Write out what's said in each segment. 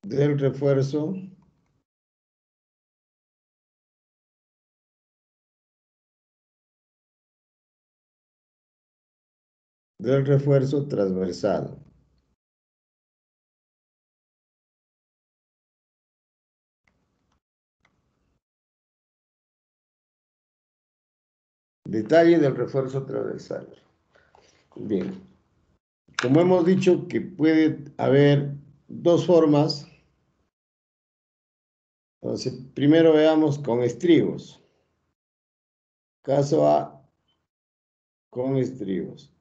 del refuerzo transversal. Detalle del refuerzo transversal. Bien, como hemos dicho que puede haber dos formas, entonces primero veamos con estribos. Caso A, con estribos.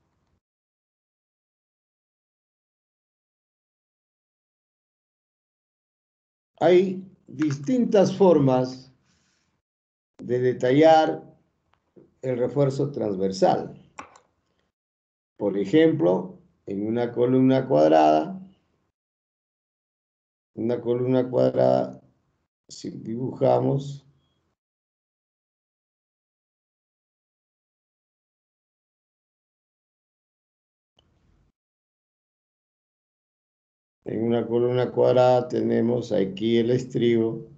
Hay distintas formas de detallar el refuerzo transversal. Por ejemplo, en una columna cuadrada, si dibujamos, en una columna cuadrada tenemos aquí el estribo.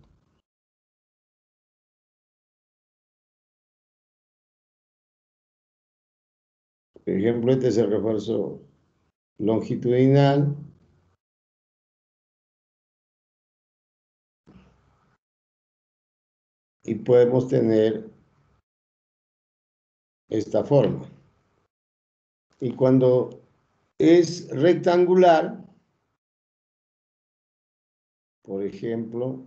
Por ejemplo, este es el refuerzo longitudinal. Y podemos tener esta forma. Y cuando es rectangular, por ejemplo,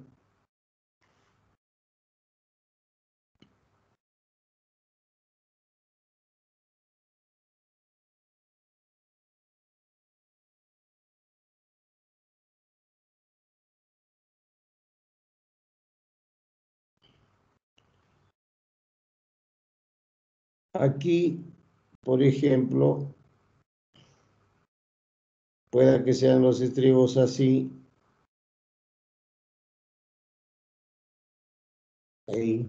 aquí, por ejemplo, pueda que sean los estribos así, ahí.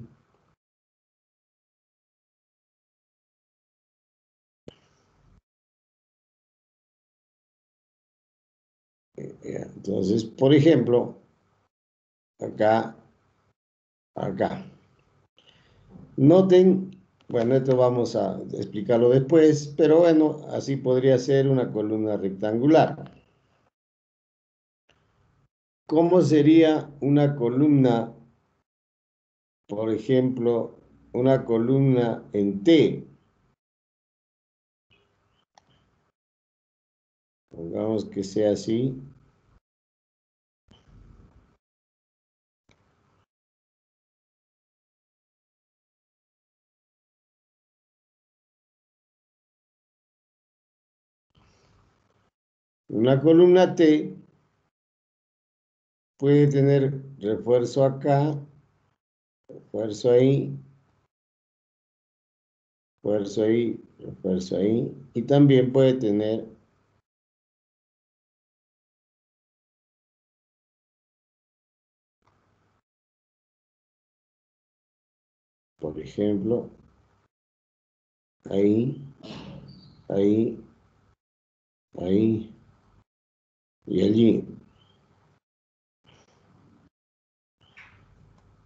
Entonces, por ejemplo, acá, acá. Noten, bueno, esto vamos a explicarlo después, pero bueno, así podría ser una columna rectangular. ¿Cómo sería una columna, por ejemplo, una columna en T? Pongamos que sea así. Una columna T puede tener refuerzo acá, refuerzo ahí, refuerzo ahí, y también puede tener, por ejemplo, ahí, ahí, ahí y allí.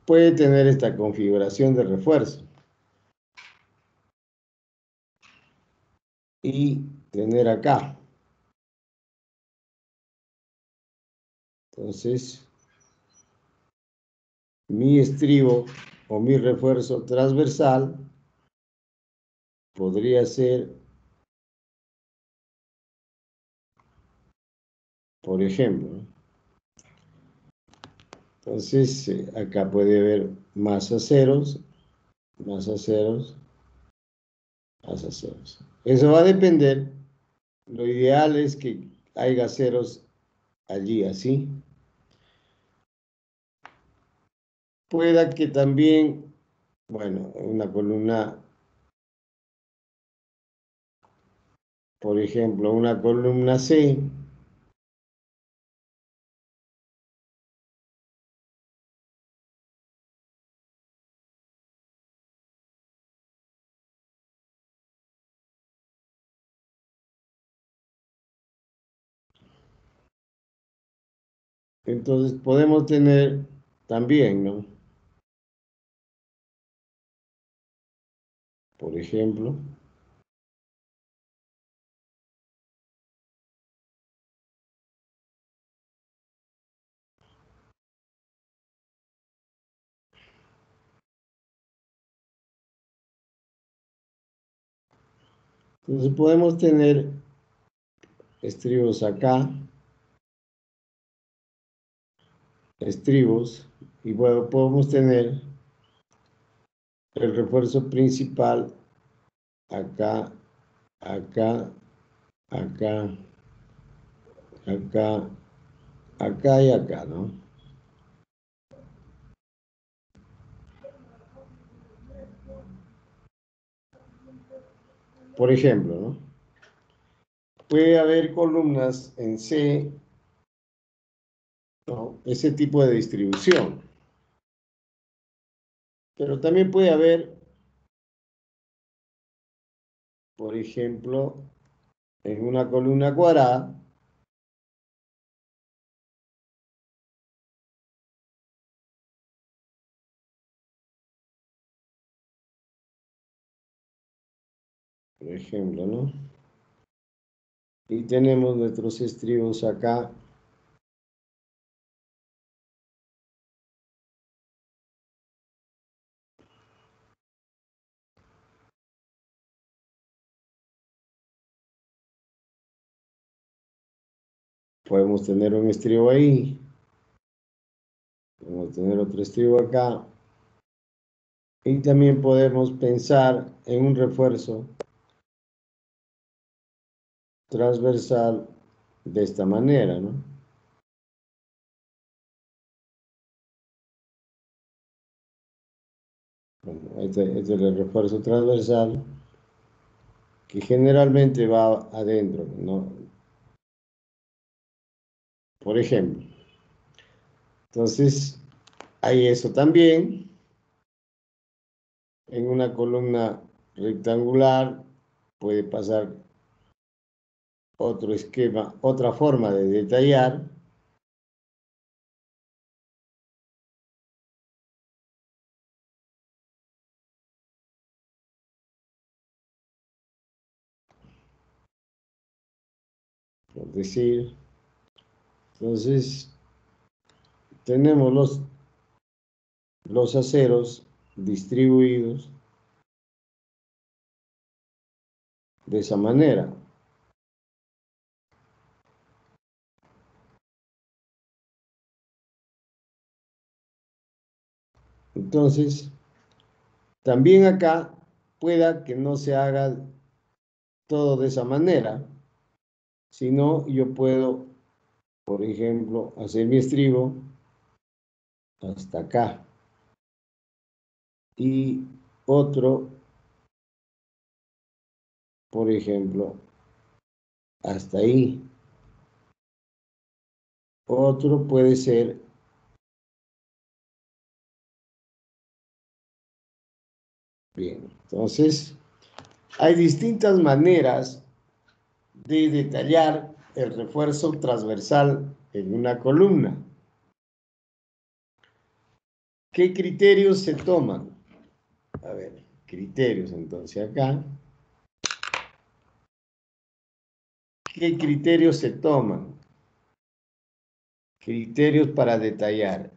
Puede tener esta configuración de refuerzo y tener acá. Entonces, mi estribo o mi refuerzo transversal podría ser, por ejemplo, entonces acá puede haber más aceros, más aceros, más aceros. Eso va a depender. Lo ideal es que haya aceros allí, así. Pueda que también, bueno, una columna, por ejemplo, una columna C, Entonces podemos tener también, ¿no? Por ejemplo, podemos tener estribos acá, estribos, y bueno, podemos tener el refuerzo principal acá, acá, acá, acá, acá y acá, ¿no? Por ejemplo, ¿no? Puede haber columnas en C, ¿no? Ese tipo de distribución. Pero también puede haber, por ejemplo, en una columna cuadrada, por ejemplo, ¿no? Y tenemos nuestros estribos acá. Podemos tener un estribo ahí. Podemos tener otro estribo acá. Y también podemos pensar en un refuerzo transversal de esta manera, ¿no? Bueno, este es el refuerzo transversal que generalmente va adentro, ¿no? Por ejemplo. Entonces, hay eso también. En una columna rectangular puede pasar otro esquema, otra forma de detallar. Por decir, entonces tenemos los aceros distribuidos de esa manera. Entonces, también acá pueda que no se haga todo de esa manera, sino yo puedo, por ejemplo, hacer mi estribo hasta acá y otro, por ejemplo, hasta ahí. Otro puede ser, bien, entonces hay distintas maneras de detallar el refuerzo transversal en una columna. ¿Qué criterios se toman? A ver, criterios entonces acá. ¿Qué criterios se toman? Criterios para detallar.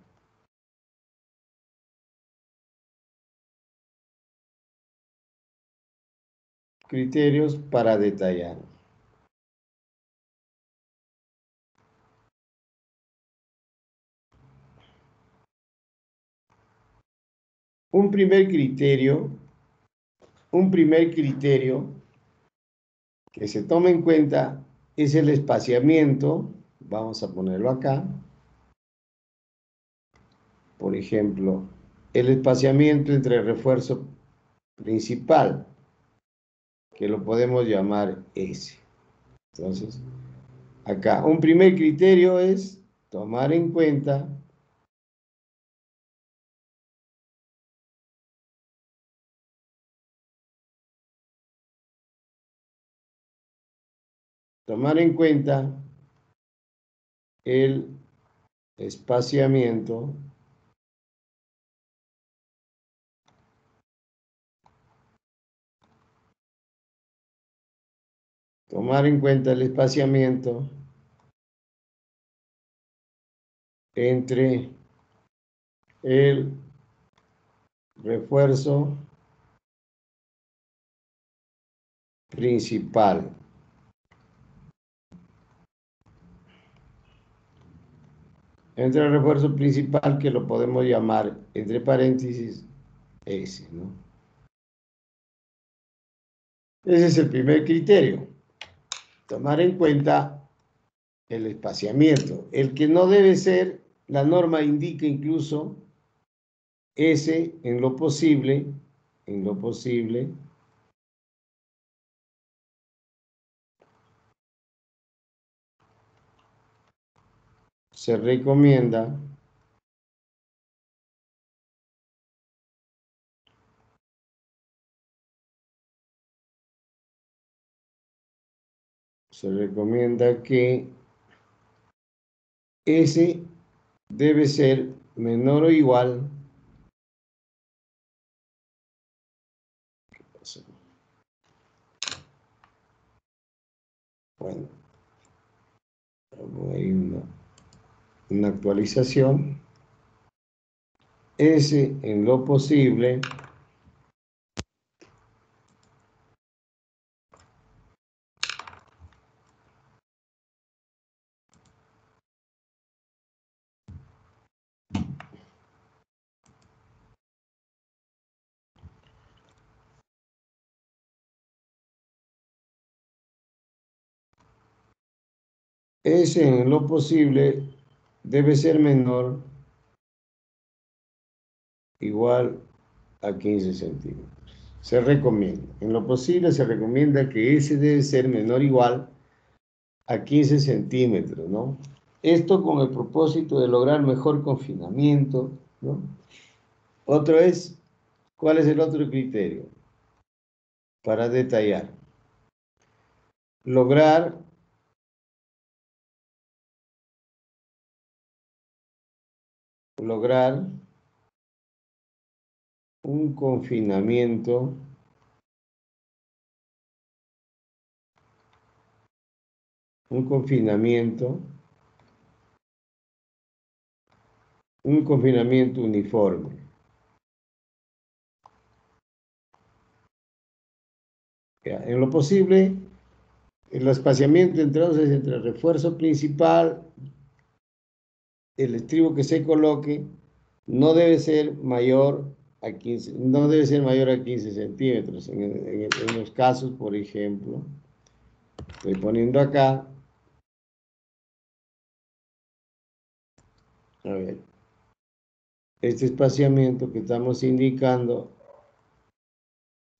Criterios para detallar. Un primer criterio, un primer criterio que se toma en cuenta es el espaciamiento. Vamos a ponerlo acá. Por ejemplo, el espaciamiento entre el refuerzo principal, que lo podemos llamar S. Entonces, acá, un primer criterio es tomar en cuenta el espaciamiento tomar en cuenta el espaciamiento entre el refuerzo principal. Entre el refuerzo principal, que lo podemos llamar, entre paréntesis, S, ¿no? Ese es el primer criterio. Tomar en cuenta el espaciamiento. El que no debe ser, la norma indica incluso S en lo posible, se recomienda que S debe ser menor o igual. Bueno, hay una actualización. S en lo posible S en lo posible debe ser menor igual a 15 centímetros. Se recomienda, en lo posible se recomienda que S debe ser menor igual a 15 centímetros, ¿no? Esto con el propósito de lograr mejor confinamiento, ¿no? Otro es, ¿cuál es el otro criterio? Para detallar. Lograr un confinamiento uniforme. En lo posible, el espaciamiento entonces entre el refuerzo principal, el estribo que se coloque, no debe ser mayor a 15, no debe ser mayor a 15 centímetros. En los casos, por ejemplo, estoy poniendo acá, a ver, este espaciamiento que estamos indicando,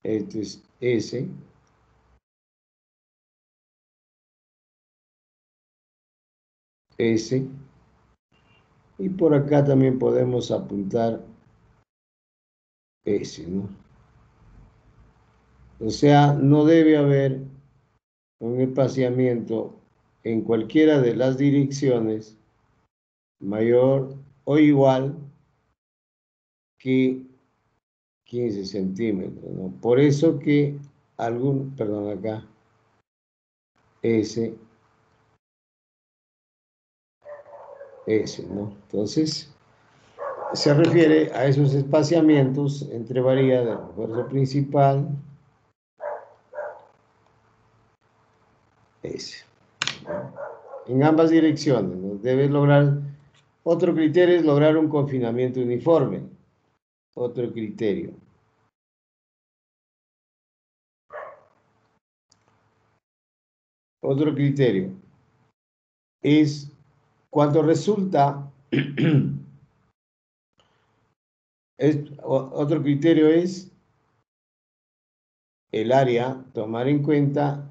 esto es S, S, y por acá también podemos apuntar S, ¿no? O sea, no debe haber un espaciamiento en cualquiera de las direcciones mayor o igual que 15 centímetros, ¿no? Por eso que perdón, acá, S, ¿no? Entonces, se refiere a esos espaciamientos entre varía del refuerzo principal, S, ¿no? En ambas direcciones, ¿no? Debe lograr, otro criterio es lograr un confinamiento uniforme, otro criterio. Otro criterio es cuando resulta, otro criterio es el área, tomar en cuenta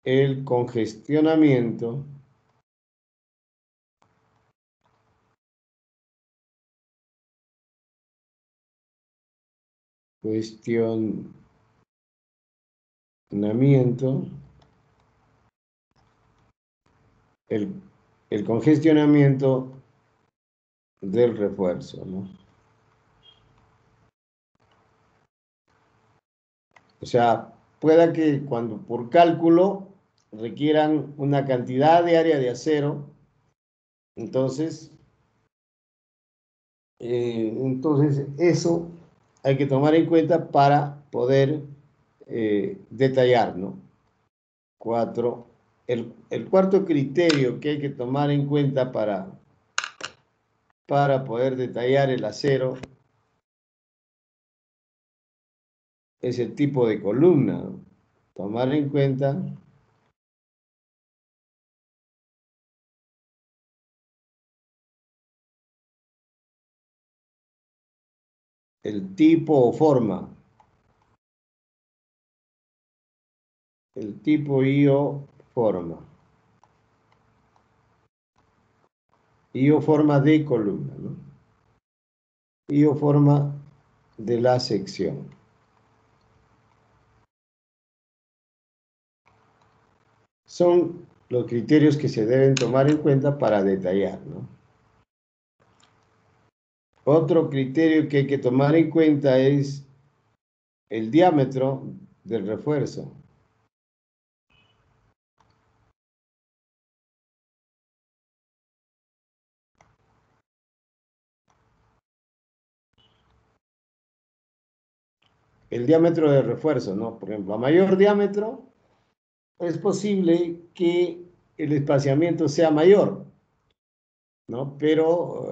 el congestionamiento el congestionamiento del refuerzo, ¿no? O sea, pueda que cuando por cálculo requieran una cantidad de área de acero, entonces eso hay que tomar en cuenta para poder detallar, ¿no? El cuarto criterio que hay que tomar en cuenta para poder detallar el acero es el tipo de columna, ¿no? Tomar en cuenta el tipo o forma, el tipo y o forma. Y o forma de columna, ¿no? Y o forma de la sección. Son los criterios que se deben tomar en cuenta para detallar, ¿no? Otro criterio que hay que tomar en cuenta es el diámetro del refuerzo. El diámetro del refuerzo, ¿no? Por ejemplo, a mayor diámetro es posible que el espaciamiento sea mayor, ¿no? Pero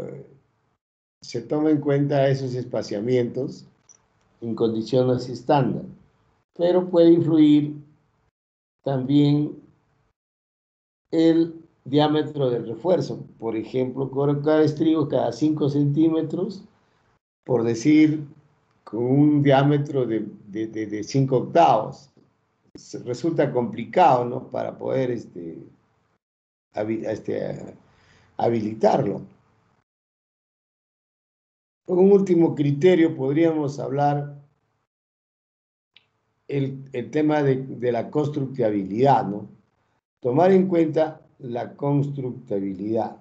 se toma en cuenta esos espaciamientos en condiciones estándar. Pero puede influir también el diámetro del refuerzo. Por ejemplo, colocar estribos cada 5 centímetros, por decir, con un diámetro de 5 octavos. Resulta complicado, ¿no? Para poder habilitarlo. Un último criterio podríamos hablar el tema de la constructibilidad, ¿no? Tomar en cuenta la constructibilidad.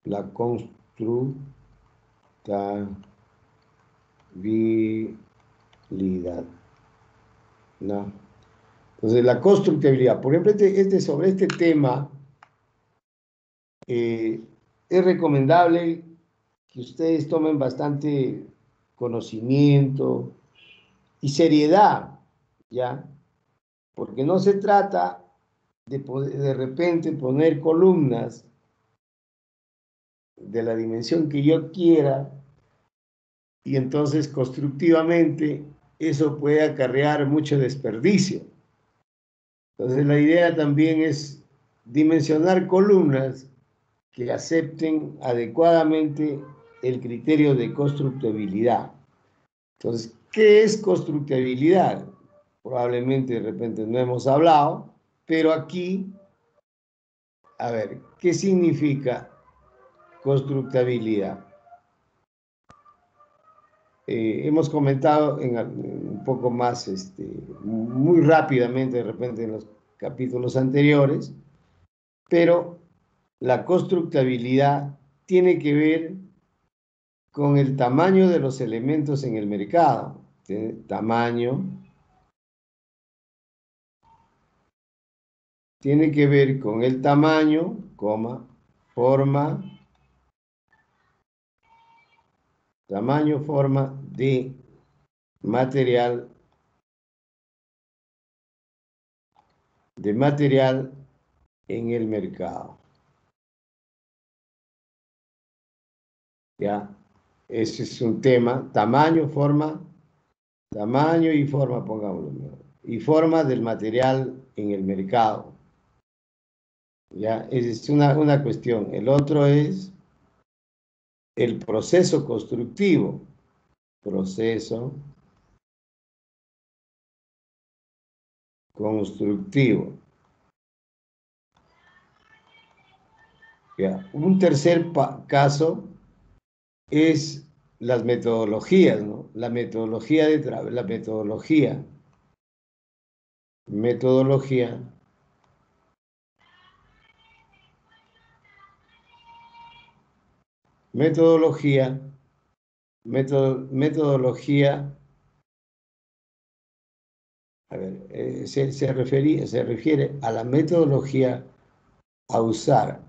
La constructibilidad, ¿no? Entonces, la constructibilidad. Por ejemplo, sobre este tema, es recomendable que ustedes tomen bastante conocimiento y seriedad, ¿ya? Porque no se trata de repente poner columnas de la dimensión que yo quiera y entonces constructivamente eso puede acarrear mucho desperdicio. Entonces la idea también es dimensionar columnas que acepten adecuadamente el criterio de constructibilidad. Entonces, ¿qué es constructibilidad? Probablemente de repente no hemos hablado, pero aquí, a ver, ¿qué significa constructibilidad? Hemos comentado un poco más, muy rápidamente, de repente en los capítulos anteriores, pero la constructibilidad tiene que ver con el tamaño de los elementos en el mercado. Tamaño tiene que ver con el tamaño, coma, forma, tamaño, forma de material, en el mercado. ¿Ya? Ese es un tema, tamaño y forma, pongámoslo, y forma del material en el mercado. ¿Ya? Esa es una cuestión. El otro es el proceso constructivo. Proceso constructivo. ¿Ya? Un tercer caso es las metodologías, ¿no? La metodología metodología, metodología, metodología, a ver, se refiere a la metodología a usar.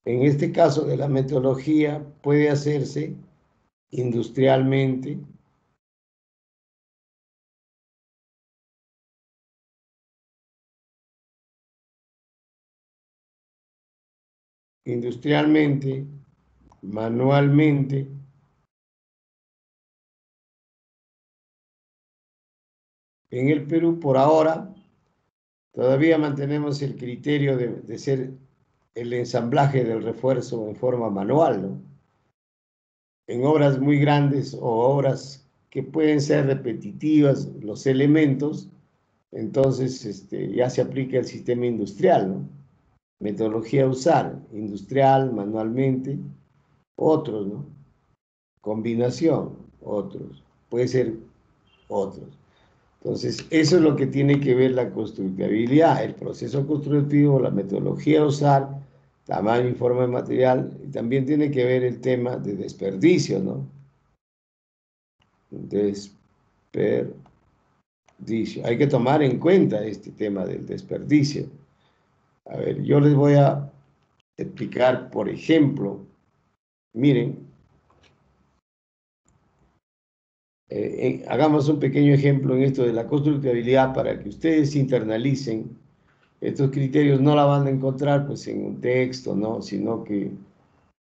En este caso de la metodología puede hacerse industrialmente, manualmente. En el Perú, por ahora, todavía mantenemos el criterio de ser el ensamblaje del refuerzo en forma manual, ¿no? En obras muy grandes o obras que pueden ser repetitivas los elementos, entonces ya se aplica el sistema industrial, ¿no? Metodología a usar, industrial, manualmente, otros, ¿no? Combinación, otros, puede ser otros. Entonces, eso es lo que tiene que ver la constructibilidad, el proceso constructivo, la metodología a usar, tamaño y forma de material, y también tiene que ver el tema de desperdicio, ¿no? Desperdicio. Hay que tomar en cuenta este tema del desperdicio. A ver, yo les voy a explicar, por ejemplo, miren, hagamos un pequeño ejemplo en esto de la constructibilidad para que ustedes internalicen. Estos criterios no la van a encontrar pues en un texto, ¿no? Sino que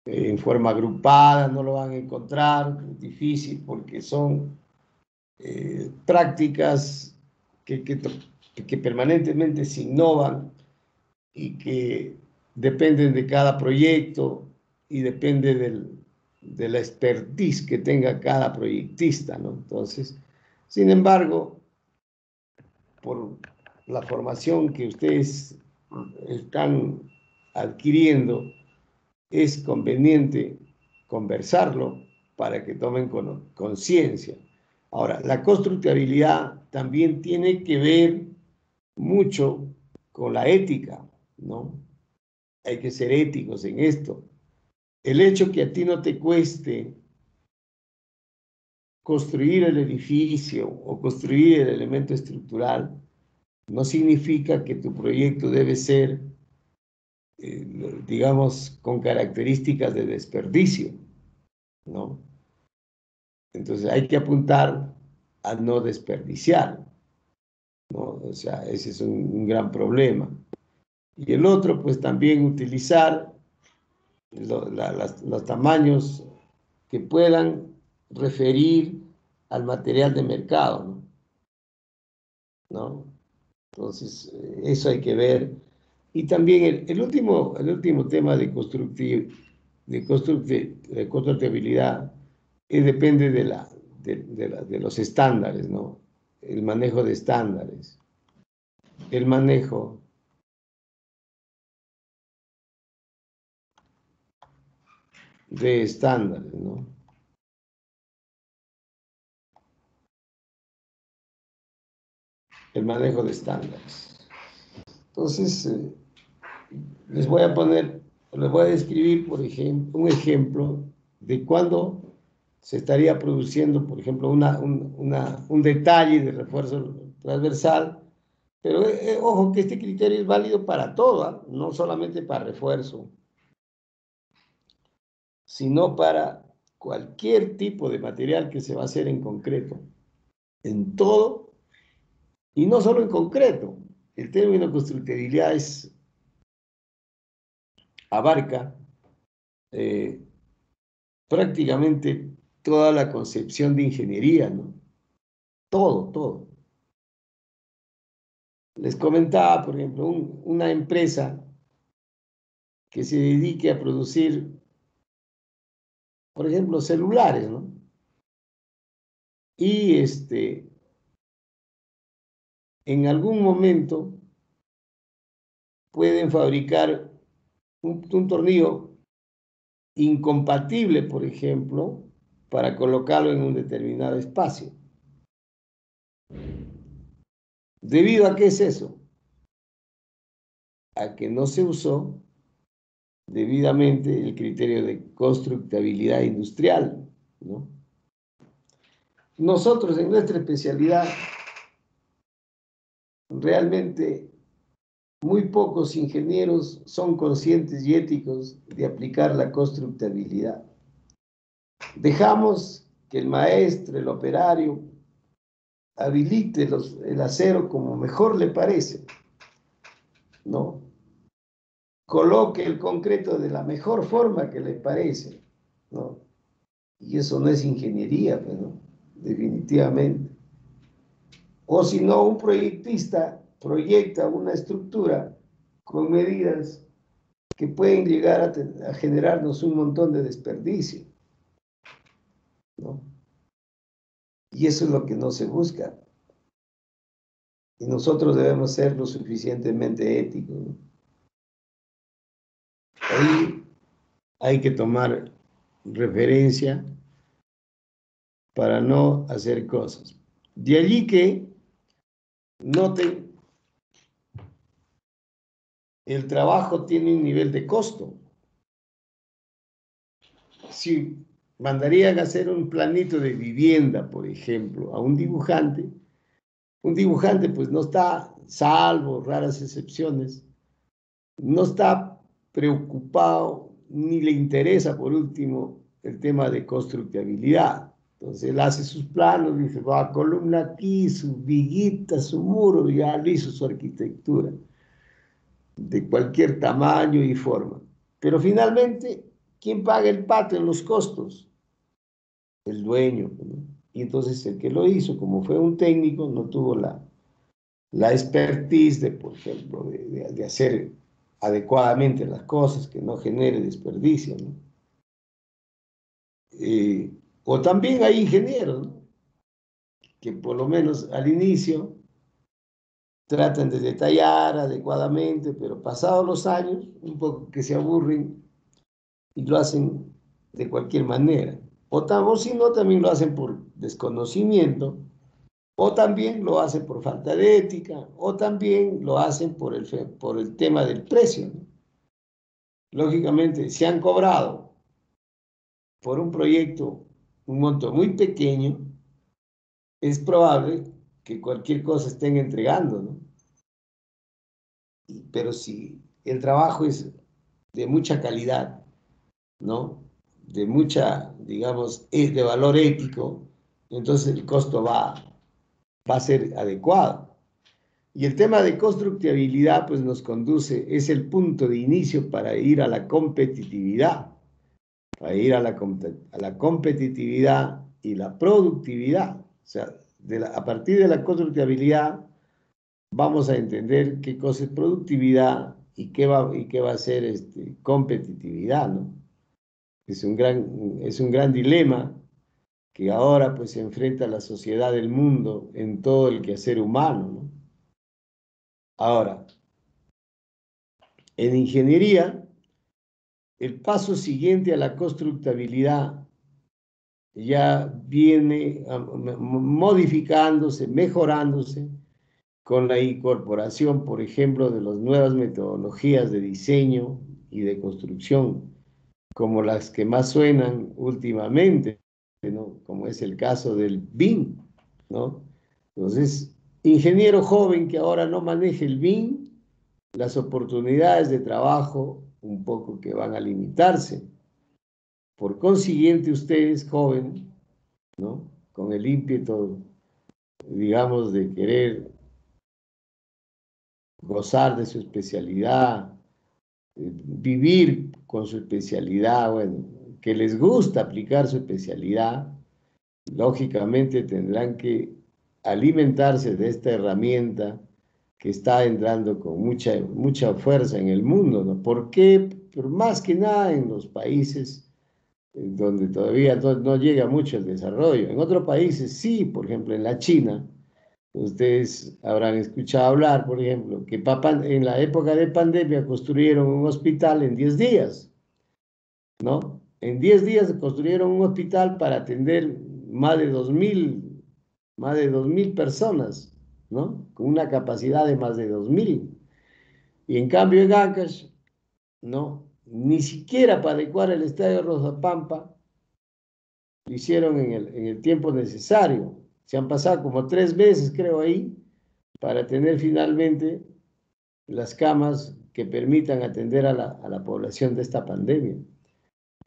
en forma agrupada no lo van a encontrar, es difícil porque son prácticas que permanentemente se innovan y que dependen de cada proyecto y depende de la expertise que tenga cada proyectista, ¿no? Entonces, sin embargo, por la formación que ustedes están adquiriendo, es conveniente conversarlo para que tomen conciencia. Ahora, la constructibilidad también tiene que ver mucho con la ética, ¿no? Hay que ser éticos en esto. El hecho que a ti no te cueste construir el edificio o construir el elemento estructural no significa que tu proyecto debe ser, digamos, con características de desperdicio, ¿no? Entonces hay que apuntar a no desperdiciar, ¿no? O sea, ese es un gran problema. Y el otro, pues también utilizar los tamaños que puedan referir al material de mercado, ¿no? ¿No? Entonces, eso hay que ver. Y también el último tema de constructibilidad depende de los estándares, ¿no? El manejo de estándares. El manejo de estándares, ¿no? El manejo de estándares. Entonces, les voy a describir, por ejemplo, un ejemplo de cuándo se estaría produciendo, por ejemplo, un detalle de refuerzo transversal, pero ojo que este criterio es válido para todo, ¿ah? No solamente para refuerzo, sino para cualquier tipo de material que se va a hacer en concreto, en todo, y no solo en concreto. El término constructibilidad abarca eh, prácticamente toda la concepción de ingeniería, ¿no? Todo, todo. Les comentaba, por ejemplo, una empresa que se dedique a producir, por ejemplo, celulares, ¿no? Y en algún momento pueden fabricar un tornillo incompatible, por ejemplo, para colocarlo en un determinado espacio. ¿Debido a qué es eso? A que no se usó debidamente el criterio de constructibilidad industrial, ¿no? Nosotros en nuestra especialidad realmente muy pocos ingenieros son conscientes y éticos de aplicar la constructibilidad. Dejamos que el maestro, el operario, habilite el acero como mejor le parece, ¿no? Coloque el concreto de la mejor forma que le parece, ¿no? Y eso no es ingeniería, pues, ¿no? Definitivamente. O si no, un proyectista proyecta una estructura con medidas que pueden llegar a generarnos un montón de desperdicio, ¿no? Y eso es lo que no se busca. Y nosotros debemos ser lo suficientemente éticos, ¿no? Ahí hay que tomar referencia para no hacer cosas. De allí que noten, el trabajo tiene un nivel de costo. Si mandarían a hacer un planito de vivienda, por ejemplo, a un dibujante pues no está, salvo raras excepciones, no está preocupado ni le interesa, por último, el tema de constructibilidad. Entonces él hace sus planos, dice, va, columna aquí, su viguita, su muro, ya lo hizo su arquitectura, de cualquier tamaño y forma. Pero finalmente, ¿quién paga el pato en los costos? El dueño, ¿no? Y entonces el que lo hizo, como fue un técnico, no tuvo la expertise de, por ejemplo, de hacer adecuadamente las cosas, que no genere desperdicio, ¿no? O también hay ingenieros, ¿no?, que por lo menos al inicio tratan de detallar adecuadamente, pero pasados los años, un poco que se aburren y lo hacen de cualquier manera. O si no, también lo hacen por desconocimiento, o también lo hacen por falta de ética, o también lo hacen por el tema del precio, ¿no? Lógicamente, si han cobrado por un proyecto un monto muy pequeño, es probable que cualquier cosa estén entregando, ¿no? Pero si el trabajo es de mucha calidad, ¿no?, de mucha, digamos, de valor ético, entonces el costo va a ser adecuado. Y el tema de constructibilidad, pues nos conduce, es el punto de inicio para ir a la competitividad, para ir a la competitividad y la productividad. O sea, a partir de la constructibilidad vamos a entender qué cosa es productividad y qué va a ser competitividad, ¿no? Es un gran dilema que ahora pues se enfrenta a la sociedad del mundo en todo el quehacer humano, ¿no? Ahora, en ingeniería, el paso siguiente a la constructibilidad ya viene modificándose, mejorándose con la incorporación, por ejemplo, de las nuevas metodologías de diseño y de construcción, como las que más suenan últimamente, ¿no?, como es el caso del BIM, ¿no? Entonces, ingeniero joven que ahora no maneje el BIM, las oportunidades de trabajo un poco que van a limitarse. Por consiguiente, ustedes, jóvenes, ¿no?, con el ímpetu, digamos, de querer gozar de su especialidad, vivir con su especialidad, bueno, que les gusta aplicar su especialidad, lógicamente tendrán que alimentarse de esta herramienta que está entrando con mucha fuerza en el mundo, ¿no? ¿Por qué? Pero más que nada en los países donde todavía no llega mucho el desarrollo. En otros países sí, por ejemplo en la China, ustedes habrán escuchado hablar, por ejemplo, que en la época de pandemia construyeron un hospital en 10 días, ¿no? En 10 días construyeron un hospital para atender más de 2.000 personas, ¿no? Con una capacidad de más de 2.000. Y en cambio en Ancash, ¿no? Ni siquiera para adecuar el estadio Rosa Pampa lo hicieron en el tiempo necesario. Se han pasado como 3 meses, creo, ahí, para tener finalmente las camas que permitan atender a la población de esta pandemia.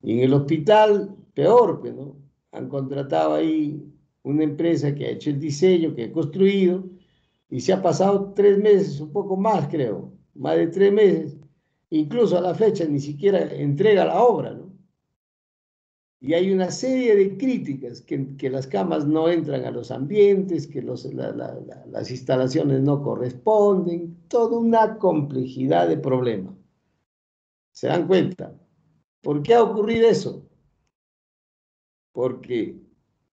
Y en el hospital, peor, pues, ¿no? Han contratado ahí una empresa que ha hecho el diseño, que ha construido, y se ha pasado 3 meses, un poco más, creo, más de 3 meses. Incluso a la fecha ni siquiera entrega la obra, ¿no? Y hay una serie de críticas, que las camas no entran a los ambientes, que las instalaciones no corresponden, toda una complejidad de problemas. ¿Se dan cuenta? ¿Por qué ha ocurrido eso? Porque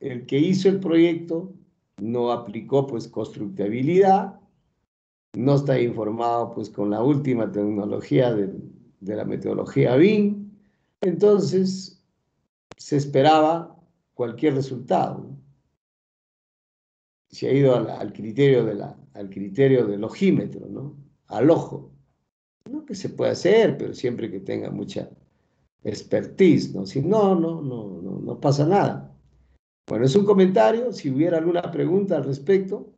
el que hizo el proyecto no aplicó pues constructibilidad, no está informado pues con la última tecnología de la metodología BIM, entonces se esperaba cualquier resultado, ¿no? Se ha ido al criterio del ojímetro, ¿no? Al ojo, ¿no? Que se puede hacer, pero siempre que tenga mucha expertise, ¿no? Si no, no pasa nada. Bueno, es un comentario. Si hubiera alguna pregunta al respecto.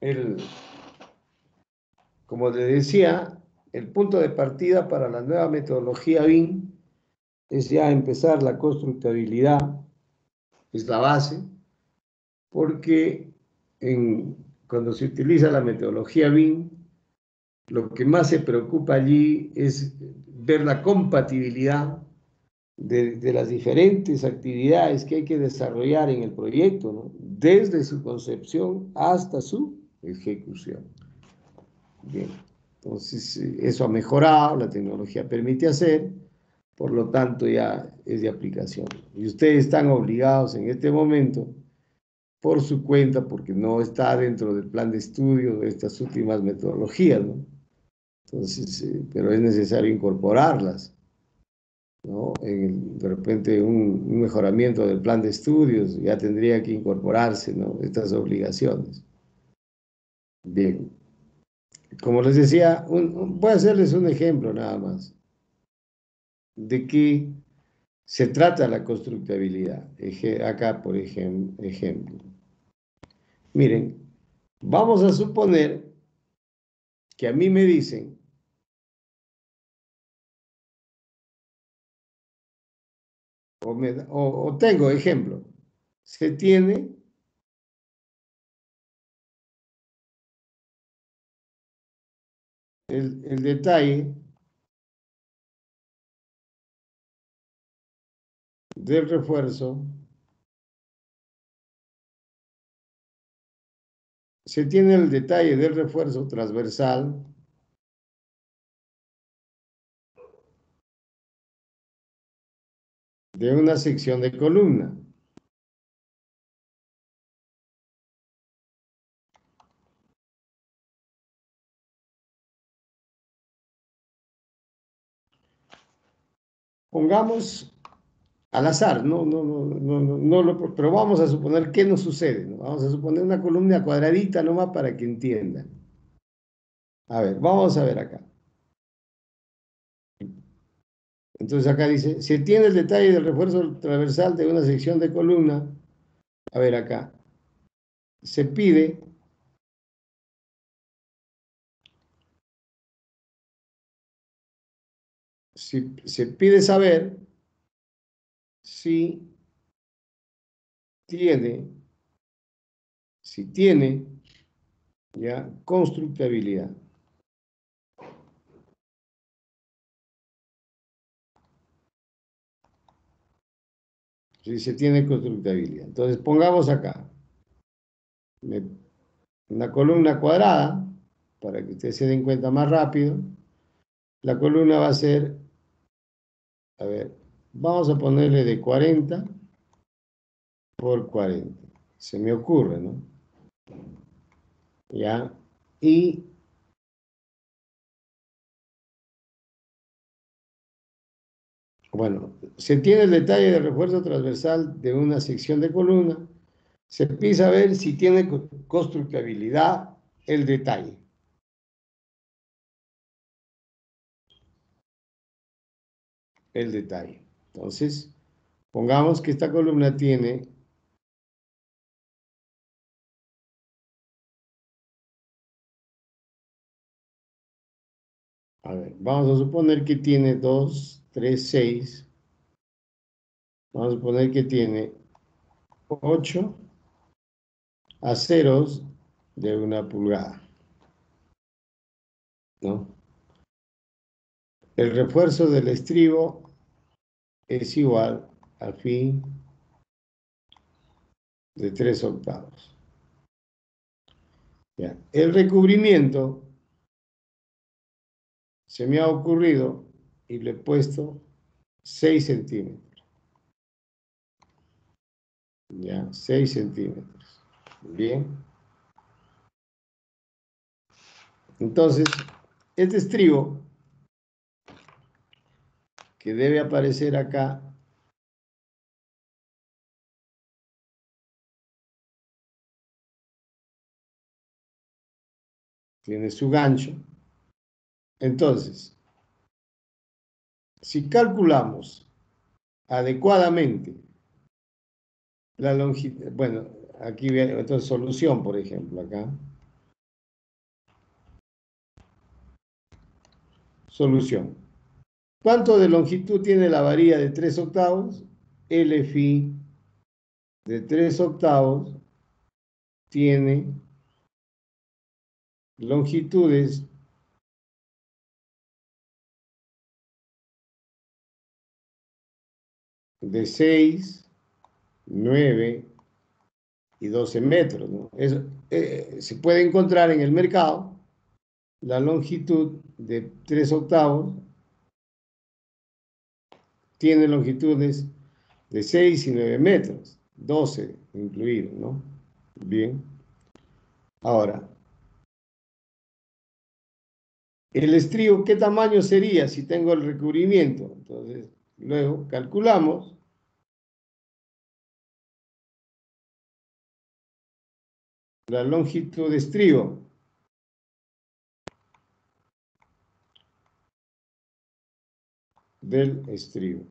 El, Como te decía, el punto de partida para la nueva metodología BIM es ya empezar la constructibilidad, es la base, porque cuando se utiliza la metodología BIM, lo que más se preocupa allí es ver la compatibilidad de las diferentes actividades que hay que desarrollar en el proyecto, ¿no? Desde su concepción hasta su ejecución. Bien, entonces eso ha mejorado, la tecnología permite hacer, por lo tanto ya es de aplicación. Y ustedes están obligados en este momento, por su cuenta, porque no está dentro del plan de estudio de estas últimas metodologías, ¿no? Entonces, pero es necesario incorporarlas, ¿no? De repente un mejoramiento del plan de estudios ya tendría que incorporarse, ¿no? Estas obligaciones. Bien, como les decía, voy a hacerles un ejemplo nada más de qué se trata la constructibilidad. Acá, por ejemplo. Miren, vamos a suponer que a mí me dicen, o tengo ejemplo, se tiene el detalle del refuerzo, se tiene el detalle del refuerzo transversal de una sección de columna. Pongamos al azar, pero vamos a suponer qué nos sucede, ¿no? Vamos a suponer una columna cuadradita nomás para que entiendan. A ver, vamos a ver acá. Entonces acá dice, se tiene el detalle del refuerzo transversal de una sección de columna. A ver acá. Se pide se pide saber si tiene, si tiene ya constructibilidad. Si se tiene constructibilidad. Entonces pongamos acá una columna cuadrada, para que ustedes se den cuenta más rápido. La columna va a ser, a ver, vamos a ponerle de 40 por 40. Se me ocurre, ¿no? ¿ya? Y bueno, se tiene el detalle de refuerzo transversal de una sección de columna. Se empieza a ver si tiene constructibilidad el detalle. El detalle. Entonces, pongamos que esta columna tiene, a ver, vamos a suponer que tiene 2, 3, 6. Vamos a suponer que tiene 8 aceros de 1 pulgada, ¿no? El refuerzo del estribo es igual a phi de 3/8. ¿Ya? El recubrimiento se me ha ocurrido y le he puesto 6 centímetros. ¿Ya? 6 centímetros. Bien. Entonces, este estribo que debe aparecer acá tiene su gancho. Entonces, si calculamos adecuadamente la longitud, bueno, aquí viene entonces solución, por ejemplo, acá. Solución. ¿Cuánto de longitud tiene la varilla de 3/8? L phi de 3/8 tiene longitudes de 6, 9 y 12 metros, ¿no? Se puede encontrar en el mercado la longitud de 3/8 tiene longitudes de 6 y 9 metros, 12 incluido, ¿no? Bien. Ahora, el estribo, ¿qué tamaño sería si tengo el recubrimiento? Entonces, luego calculamos la longitud de estribo. Del estribo.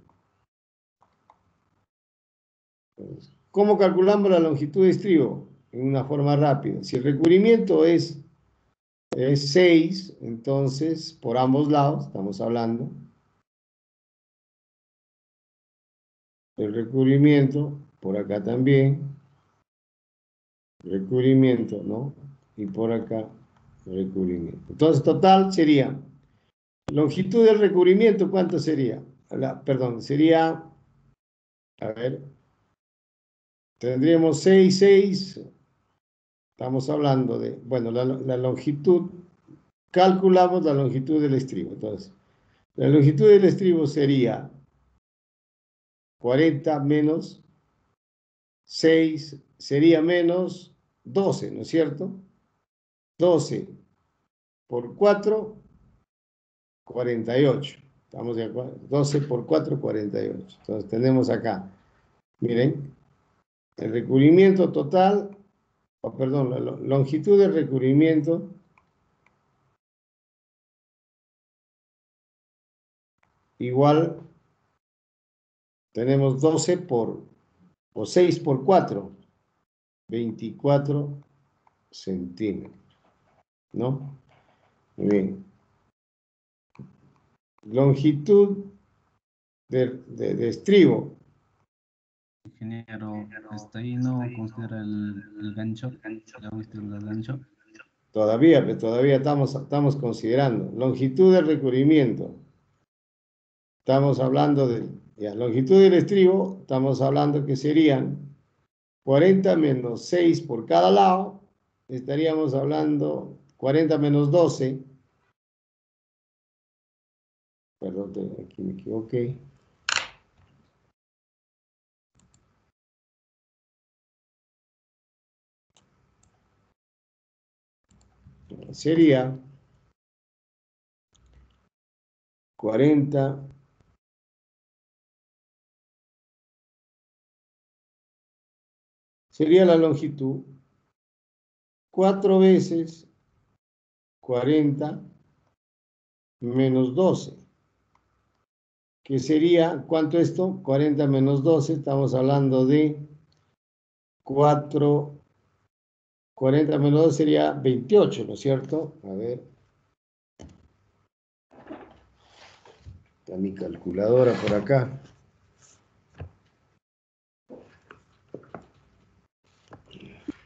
Entonces, ¿cómo calculamos la longitud de estribo? En una forma rápida. Si el recubrimiento es 6, entonces por ambos lados estamos hablando del recubrimiento, por acá también, recubrimiento, ¿no? Y por acá, recubrimiento. Entonces, total sería, longitud del recubrimiento, ¿cuánto sería? Perdón, sería, a ver, tendríamos 6, 6, estamos hablando de, bueno, la longitud, calculamos la longitud del estribo. Entonces, la longitud del estribo sería 40 menos 6, sería menos 12, ¿no es cierto? 12 por 4, 48. ¿Estamos de acuerdo? 12 por 4, 48. Entonces tenemos acá, miren, el recubrimiento total, perdón, la longitud del recubrimiento igual, tenemos 12 o 6 por 4, 24 centímetros, ¿no? Muy bien. Longitud de estribo. Ingeniero, ahí no considera el gancho, la longitud del gancho. Todavía, pero todavía estamos considerando. Longitud del recubrimiento. Estamos hablando de ya, longitud del estribo, estamos hablando que serían 40 menos 6 por cada lado. Estaríamos hablando 40 menos 12. Perdón, aquí me equivoqué. sería 40 sería la longitud 4 veces 40 menos 12, que sería, ¿cuánto esto? 40 menos 12, estamos hablando de 4, 40 menos 2 sería 28, ¿no es cierto? A ver. Está mi calculadora por acá.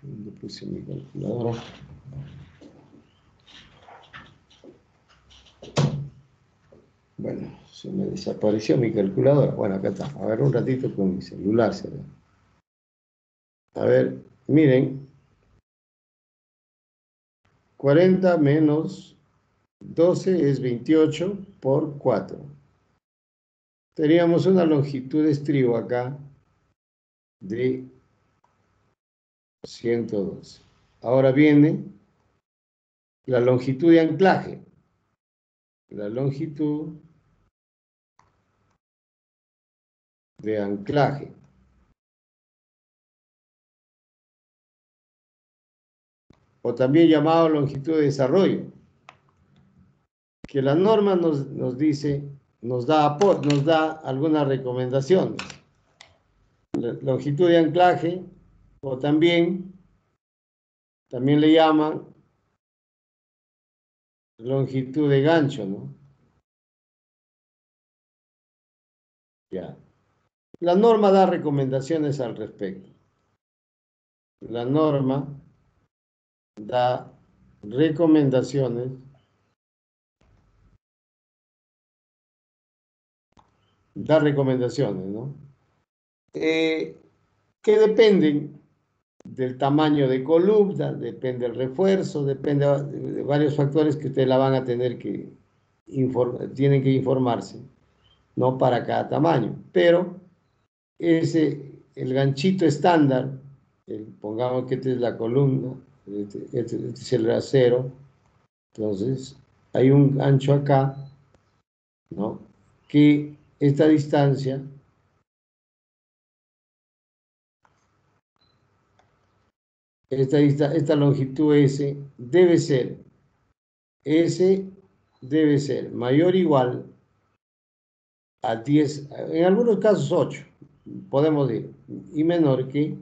¿Dónde puse mi calculadora? Bueno, se me desapareció mi calculadora. Bueno, acá está. A ver, un ratito con mi celular. A ver, miren. 40 menos 12 es 28 por 4. Teníamos una longitud de estribo acá de 112. Ahora viene la longitud de anclaje. La longitud de anclaje. O también llamado longitud de desarrollo. Que la norma nos dice, nos da algunas recomendaciones. La longitud de anclaje, o también le llaman longitud de gancho, ¿no? Ya. La norma da recomendaciones al respecto. La norma da recomendaciones ¿no? Que dependen del tamaño de columna, depende del refuerzo, depende de varios factores que ustedes la van a tener que tienen que informarse, ¿no? Para cada tamaño. Pero el ganchito estándar, pongamos que esta es la columna, este es el rasero, entonces hay un gancho acá, ¿no? Que esta distancia esta longitud S debe ser mayor o igual a 10, en algunos casos 8, podemos decir, y menor que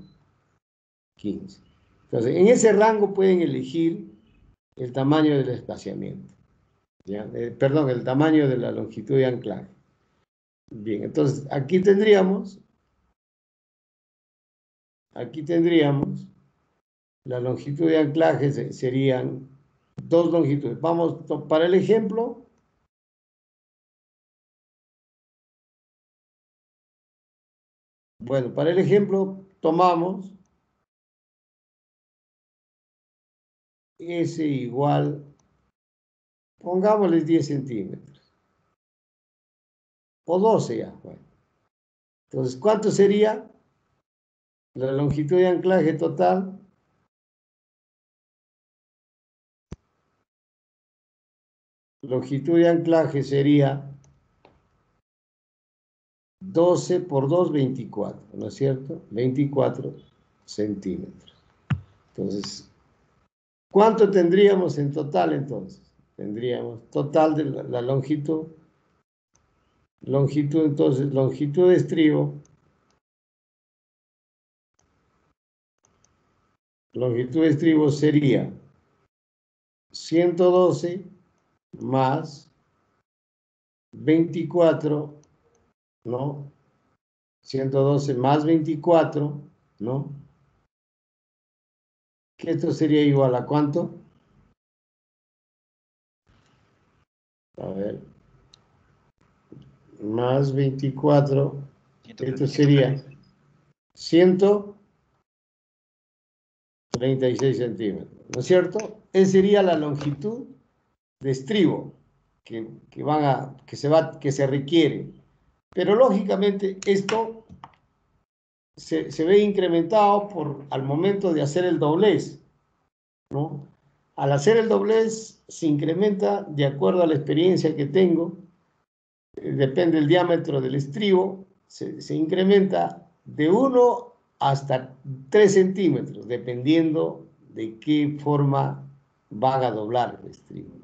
15. Entonces, en ese rango pueden elegir el tamaño del espaciamiento, ¿ya? Perdón, el tamaño de la longitud de anclaje. Bien, entonces aquí tendríamos la longitud de anclaje serían dos longitudes. Vamos, para el ejemplo, bueno, para el ejemplo tomamos S igual, pongámosle 10 centímetros, o 12 ya, bueno. Entonces, ¿cuánto sería la longitud de anclaje total? Longitud de anclaje sería 12 por 2, 24, ¿no es cierto? 24 centímetros. Entonces, ¿cuánto tendríamos en total entonces? Tendríamos total de la longitud, entonces, longitud de estribo, sería 112 más 24, ¿no? 112 más 24, ¿no? Que esto sería igual a ¿cuánto? A ver. Más 24, esto sería 136 centímetros, ¿no es cierto? Esa sería la longitud de estribo que se requiere. Pero lógicamente esto se ve incrementado al momento de hacer el doblez, ¿no? Al hacer el doblez se incrementa de acuerdo a la experiencia que tengo, depende del diámetro del estribo, se incrementa de 1 hasta 3 centímetros, dependiendo de qué forma van a doblar el estribo.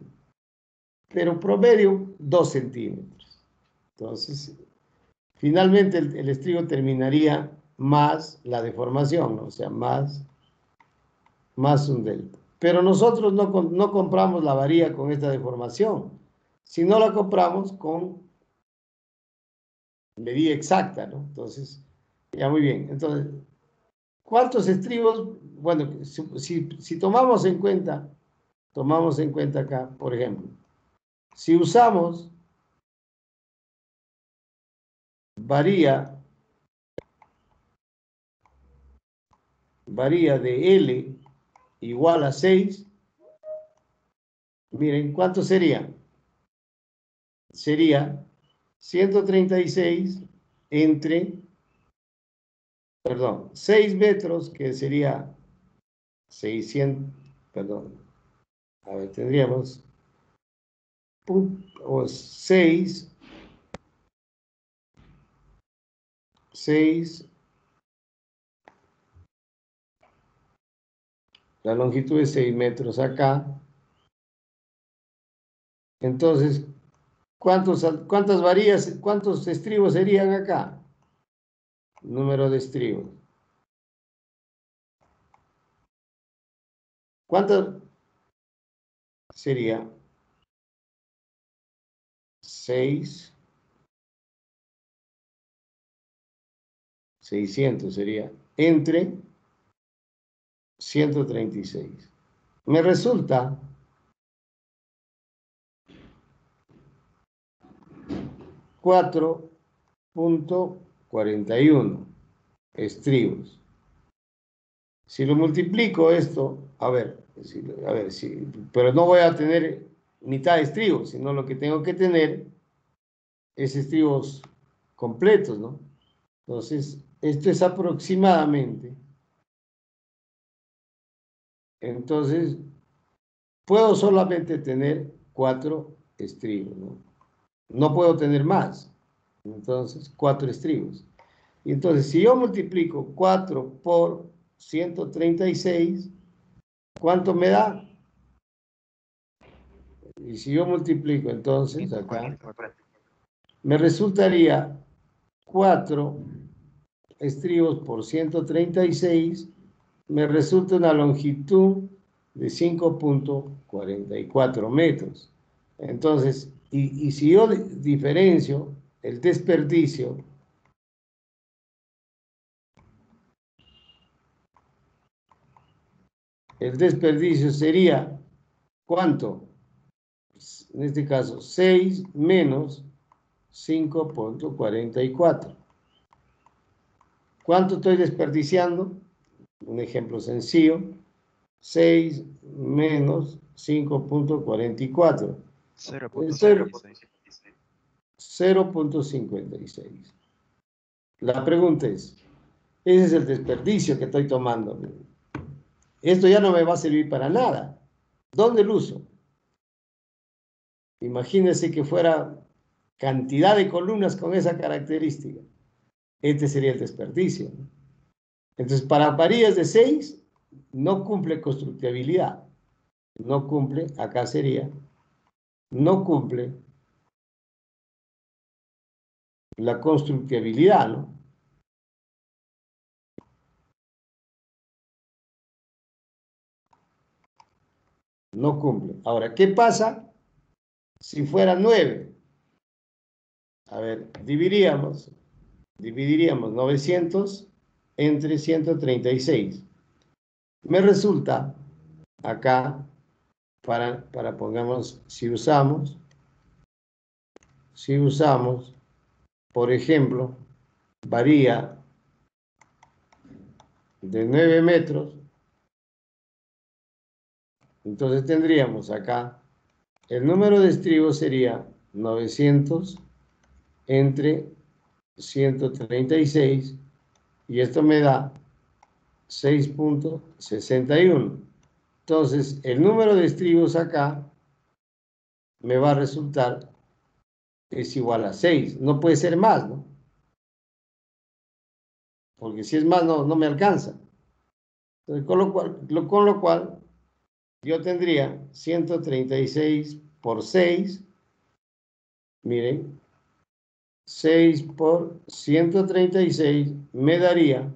Pero promedio 2 centímetros. Entonces, finalmente el estribo terminaría más la deformación, ¿no? O sea, más un delta. Pero nosotros no compramos la varilla con esta deformación, sino la compramos con medida exacta, ¿no? Entonces, ya muy bien. Entonces, ¿cuántos estribos? Bueno, si tomamos en cuenta acá, por ejemplo, si usamos varilla de L igual a 6, miren, ¿cuánto sería? Sería 136 entre, perdón, 6 metros, que sería 600, perdón, a ver, tendríamos 6, la longitud es 6 metros acá. Entonces, ¿cuántas varillas, cuántos estribos serían acá? Número de estribos. ¿Cuántos sería? 6, 600 sería, entre 136. Me resulta 4.41 estribos. Si lo multiplico esto, a ver, pero no voy a tener mitad de estribos, sino lo que tengo que tener es estribos completos, ¿no? Entonces, esto es aproximadamente. Entonces, puedo solamente tener 4 estribos, ¿no? No puedo tener más. Entonces, 4 estribos. Y entonces, si yo multiplico 4 por 136, ¿cuánto me da? Y si yo multiplico entonces acá, me resultaría 4 estribos por 136, me resulta una longitud de 5.44 metros. Entonces, y si yo diferencio el desperdicio, sería, ¿cuánto? En este caso, 6 menos 5.44. ¿Cuánto estoy desperdiciando? Un ejemplo sencillo. 6 menos 5.44. 0.56. La pregunta es, ese es el desperdicio que estoy tomando. Esto ya no me va a servir para nada. ¿Dónde lo uso? Imagínense que fuera cantidad de columnas con esa característica. Este sería el desperdicio, ¿no? Entonces, para varillas de 6, no cumple constructibilidad. No cumple, acá sería, no cumple la constructibilidad, ¿no? No cumple. Ahora, ¿qué pasa si fuera 9? A ver, dividiríamos 900 entre 136. Me resulta acá, para pongamos, si usamos, por ejemplo, varilla de 9 metros, entonces tendríamos acá, el número de estribos sería 900 entre 136, y esto me da 6.61. Entonces, el número de estribos acá me va a resultar es igual a 6. No puede ser más, ¿no? Porque si es más, no me alcanza. Entonces, con lo cual, yo tendría 136 por 6. Miren, 6 por 136 me daría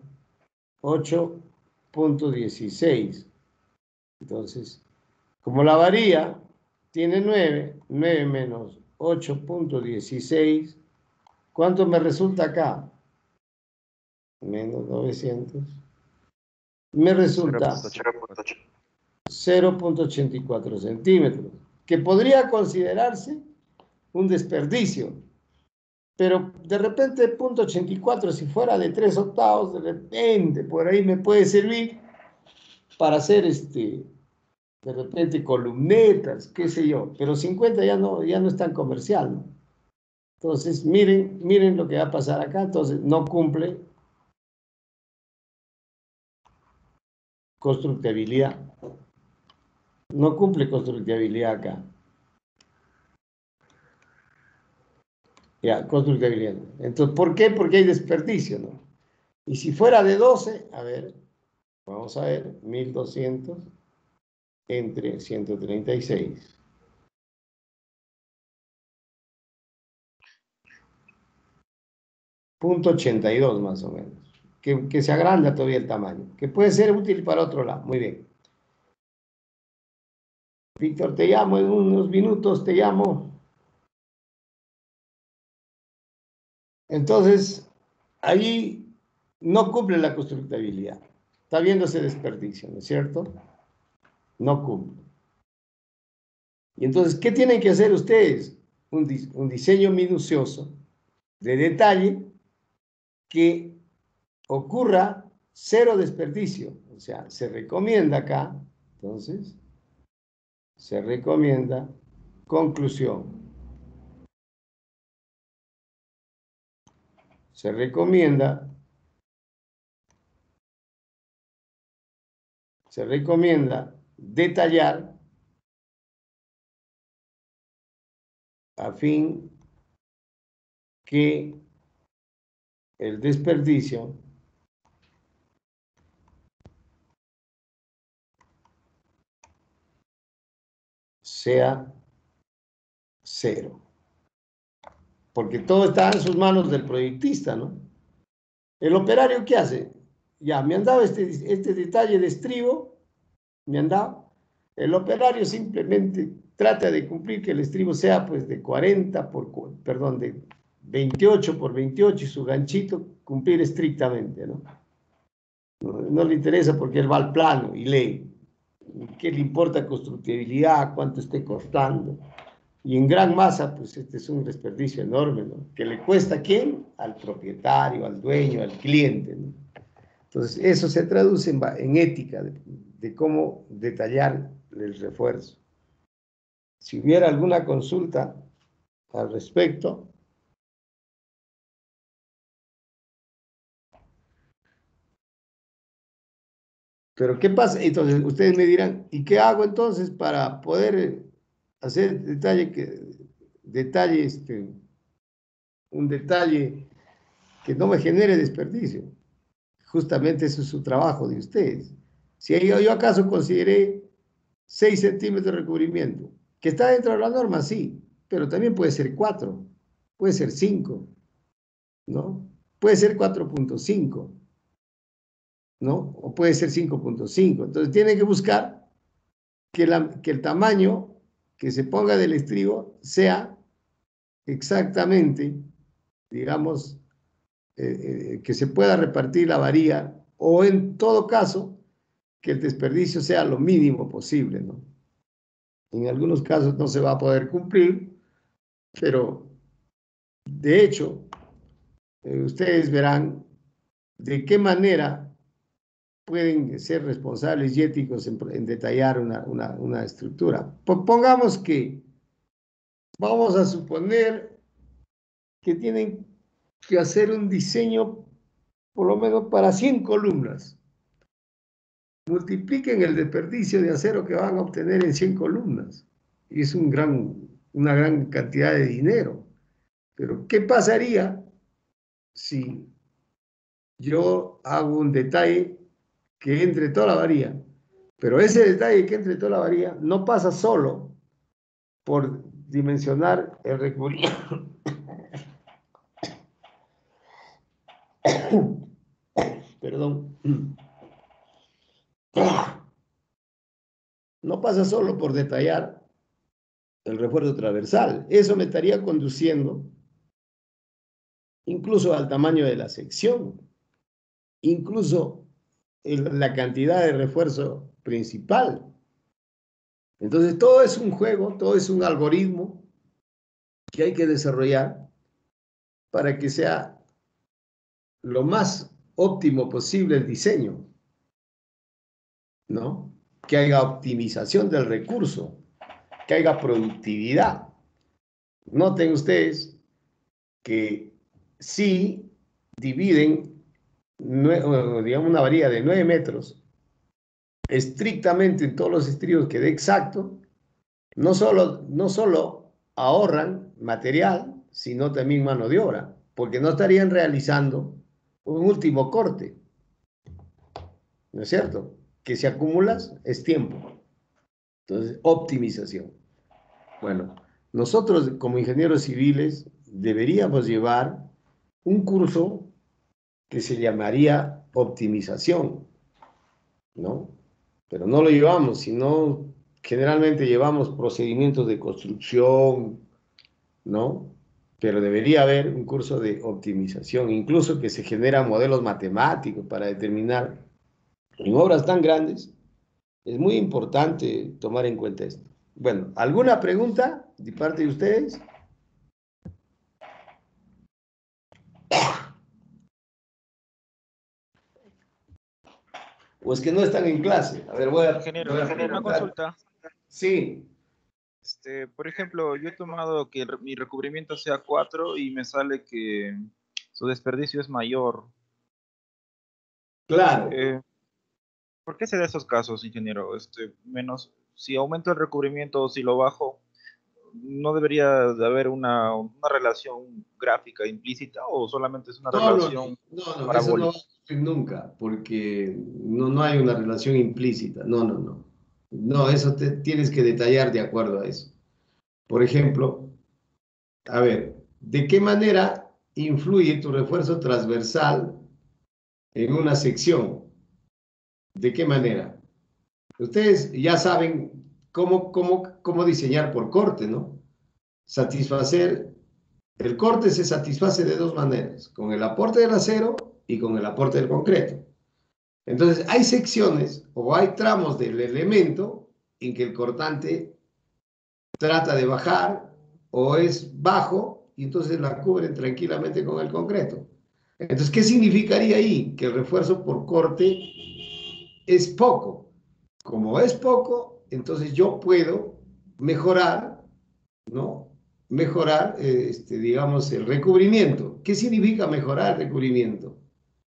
8.16. Entonces, como la varía tiene 9, 9 menos 8.16, ¿cuánto me resulta acá? Menos 900. Me resulta 0.84 centímetros, que podría considerarse un desperdicio. Pero de repente 0.84, si fuera de 3 octavos, de repente por ahí me puede servir para hacer de repente columnetas, qué sé yo. Pero 50 ya no es tan comercial, ¿no? Entonces, miren lo que va a pasar acá. Entonces, no cumple constructibilidad. No cumple constructibilidad acá. Ya, constructibilidad. Entonces, ¿por qué? Porque hay desperdicio, ¿no? Y si fuera de 12, a ver, vamos a ver, 1200 entre 136. Punto 82 más o menos. Que se agranda todavía el tamaño. Que puede ser útil para otro lado. Muy bien. Víctor, te llamo en unos minutos, te llamo. Entonces, ahí no cumple la constructibilidad. Está viendo ese desperdicio, ¿no es cierto? No cumple. Y entonces, ¿qué tienen que hacer ustedes? Un diseño minucioso de detalle que ocurra cero desperdicio. O sea, se recomienda acá, entonces, se recomienda conclusión. Se recomienda detallar a fin que el desperdicio sea cero. Porque todo está en sus manos del proyectista, ¿no? El operario, ¿qué hace? Ya, me han dado este detalle de estribo, me han dado. El operario simplemente trata de cumplir que el estribo sea pues de 40 perdón, de 28 por 28 y su ganchito cumplir estrictamente, ¿no? No le interesa porque él va al plano y lee. ¿Qué le importa constructibilidad? ¿Cuánto esté costando? Y en gran masa, pues este es un desperdicio enorme, ¿no? ¿Que le cuesta a quién? Al propietario, al dueño, al cliente, ¿no? Entonces, eso se traduce en ética de cómo detallar el refuerzo. Si hubiera alguna consulta al respecto. Pero ¿qué pasa? Entonces, ustedes me dirán, ¿y qué hago entonces para poder hacer un detalle que no me genere desperdicio? Justamente eso es su trabajo de ustedes. Si yo acaso consideré 6 centímetros de recubrimiento, que está dentro de la norma, sí, pero también puede ser 4, puede ser 5, ¿no? Puede ser 4.5, ¿no? O puede ser 5.5. Entonces tienen que buscar que el tamaño que se ponga del estribo sea exactamente, digamos, que se pueda repartir la varía, o en todo caso, que el desperdicio sea lo mínimo posible, ¿no? En algunos casos no se va a poder cumplir, pero de hecho, ustedes verán de qué manera pueden ser responsables y éticos en detallar una estructura. Pongamos que, vamos a suponer que tienen que hacer un diseño por lo menos para 100 columnas. multipliquen el desperdicio de acero que van a obtener en 100 columnas. Y es una gran cantidad de dinero. Pero, ¿qué pasaría si yo hago un detalle que entre toda la varilla? Pero ese detalle que entre toda la varilla no pasa solo por dimensionar el recubrimiento. Perdón. No pasa solo por detallar el refuerzo transversal. Eso me estaría conduciendo incluso al tamaño de la sección, incluso la cantidad de refuerzo principal. Entonces, todo es un juego, todo es un algoritmo que hay que desarrollar para que sea lo más óptimo posible el diseño, ¿no? Que haya optimización del recurso, que haya productividad. Noten ustedes que si dividen, digamos, una varilla de 9 metros estrictamente en todos los estribos que dé exacto, no solo ahorran material, sino también mano de obra, porque no estarían realizando un último corte, ¿no es cierto? Que si acumulas es tiempo. Entonces, optimización. Bueno, nosotros como ingenieros civiles deberíamos llevar un curso que se llamaría optimización, ¿no? Pero no lo llevamos, sino generalmente llevamos procedimientos de construcción, ¿no? Pero debería haber un curso de optimización, incluso que se generan modelos matemáticos para determinar en obras tan grandes. Es muy importante tomar en cuenta esto. Bueno, ¿alguna pregunta de parte de ustedes? ¿O es que no están en clase? A ver, voy a Ingeniero, una preguntar. consulta. Sí. Por ejemplo, yo he tomado que mi recubrimiento sea 4 y me sale que su desperdicio es mayor. Claro. ¿Por qué se da esos casos, ingeniero? Si aumento el recubrimiento o si lo bajo, ¿no debería de haber una relación gráfica implícita o solamente es una relación no, eso no va parabólica? a ocurrir nunca, porque no hay una relación implícita. No. No, eso tienes que detallar de acuerdo a eso. Por ejemplo, a ver, ¿de qué manera influye tu refuerzo transversal en una sección? ¿De qué manera? Ustedes ya saben cómo diseñar por corte, ¿no? Satisfacer, el corte se satisface de dos maneras, con el aporte del acero y con el aporte del concreto. Entonces, hay secciones o hay tramos del elemento en que el cortante trata de bajar o es bajo y entonces la cubren tranquilamente con el concreto. Entonces, ¿qué significaría ahí? Que el refuerzo por corte es poco. Como es poco, entonces yo puedo mejorar, ¿no? Mejorar, digamos, el recubrimiento. ¿Qué significa mejorar el recubrimiento?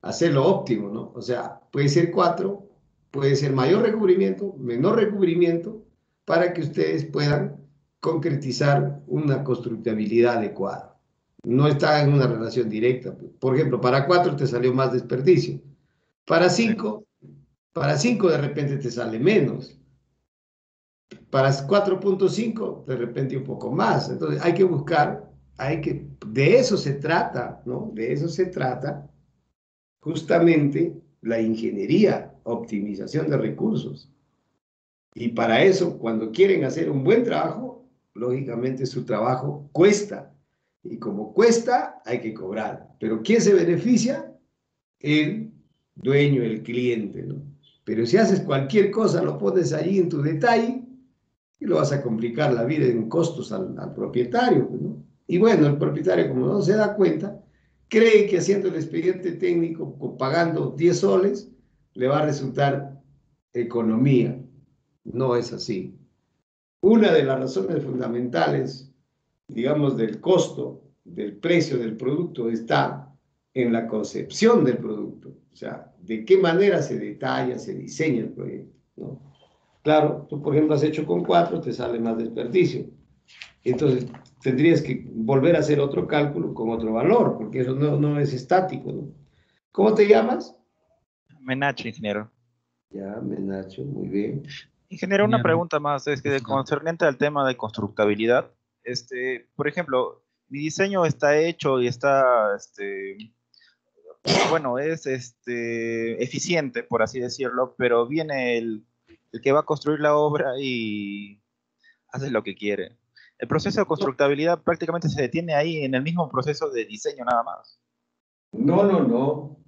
Hacerlo óptimo, ¿no? O sea, puede ser 4, puede ser mayor recubrimiento, menor recubrimiento, para que ustedes puedan concretizar una constructibilidad adecuada. No está en una relación directa. Por ejemplo, para 4 te salió más desperdicio. Para 5, para 5 de repente te sale menos. Para 4.5 de repente un poco más. Entonces hay que buscar, de eso se trata, ¿no? De eso se trata justamente la ingeniería, optimización de recursos. Y para eso, cuando quieren hacer un buen trabajo, lógicamente su trabajo cuesta. Y como cuesta, hay que cobrar. Pero ¿quién se beneficia? El dueño, el cliente, ¿no? Pero si haces cualquier cosa, lo pones allí en tu detalle y lo vas a complicar la vida en costos al propietario, ¿no? Y bueno, el propietario, como no se da cuenta, cree que haciendo el expediente técnico, pagando 10 soles, le va a resultar economía. No es así. Una de las razones fundamentales, digamos, del costo, del precio del producto, está en la concepción del producto. sea, de qué manera se detalla, se diseña el proyecto, ¿no? Claro, tú por ejemplo has hecho con 4, te sale más desperdicio. Entonces tendrías que volver a hacer otro cálculo con otro valor, porque eso no es estático, ¿no? ¿Cómo te llamas? Menacho, ingeniero. Ya, Menacho, muy bien. Ingeniero, una Ingeniero, pregunta más, es que está. concerniente al tema de constructabilidad, por ejemplo, mi diseño está hecho y está, bueno, es eficiente, por así decirlo, pero viene el que va a construir la obra y hace lo que quiere. El proceso de constructabilidad prácticamente se detiene ahí en el mismo proceso de diseño nada más. No.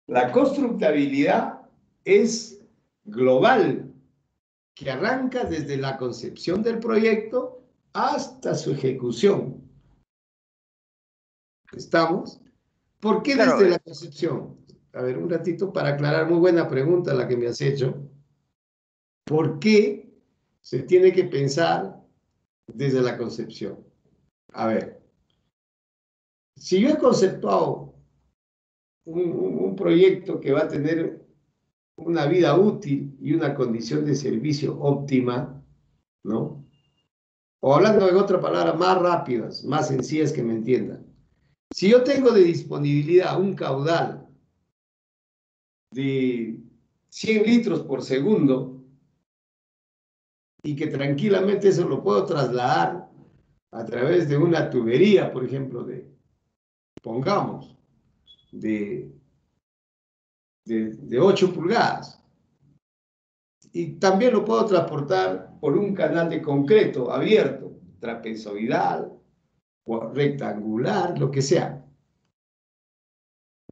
La constructabilidad es global, que arranca desde la concepción del proyecto hasta su ejecución. ¿Estamos? ¿Por qué Claro, desde la concepción? A ver, un ratito para aclarar, muy buena pregunta la que me has hecho. ¿Por qué se tiene que pensar desde la concepción? A ver, si yo he conceptuado un proyecto que va a tener una vida útil y una condición de servicio óptima, ¿no? O hablando en otra palabra, más rápidas, más sencillas que me entiendan. Si yo tengo de disponibilidad un caudal de 100 litros por segundo y que tranquilamente eso lo puedo trasladar a través de una tubería, por ejemplo, pongamos, de, de 8 pulgadas. Y también lo puedo transportar por un canal de concreto abierto, trapezoidal, o rectangular, lo que sea.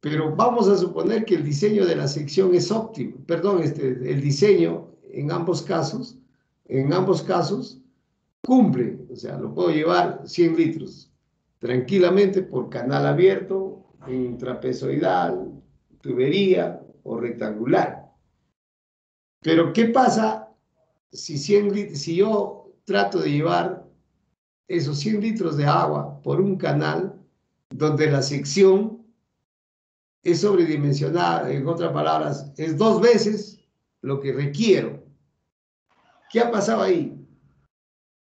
Pero vamos a suponer que el diseño de la sección es óptimo, perdón, el diseño en ambos casos cumple, o sea, lo puedo llevar 100 litros tranquilamente por canal abierto, en trapezoidal, tubería o rectangular. Pero ¿qué pasa si yo trato de llevar esos 100 litros de agua por un canal donde la sección es sobredimensionada, en otras palabras, es 2 veces lo que requiero? ¿Qué ha pasado ahí?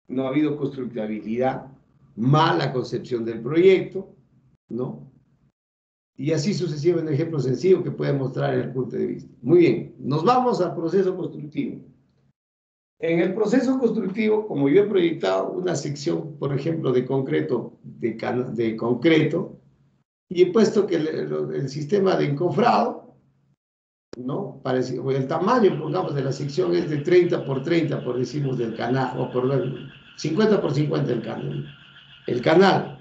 No ha habido constructibilidad, mala concepción del proyecto, ¿no? Y así sucesivo, un ejemplo sencillo que puede mostrar el punto de vista. Muy bien, nos vamos al proceso constructivo. En el proceso constructivo, como yo he proyectado una sección, por ejemplo, de concreto, de concreto, y he puesto que el sistema de encofrado, ¿no? Parecido, el tamaño, pongamos, de la sección es de 30 por 30, por decimos, del canal, o por 50 por 50 el canal. El canal.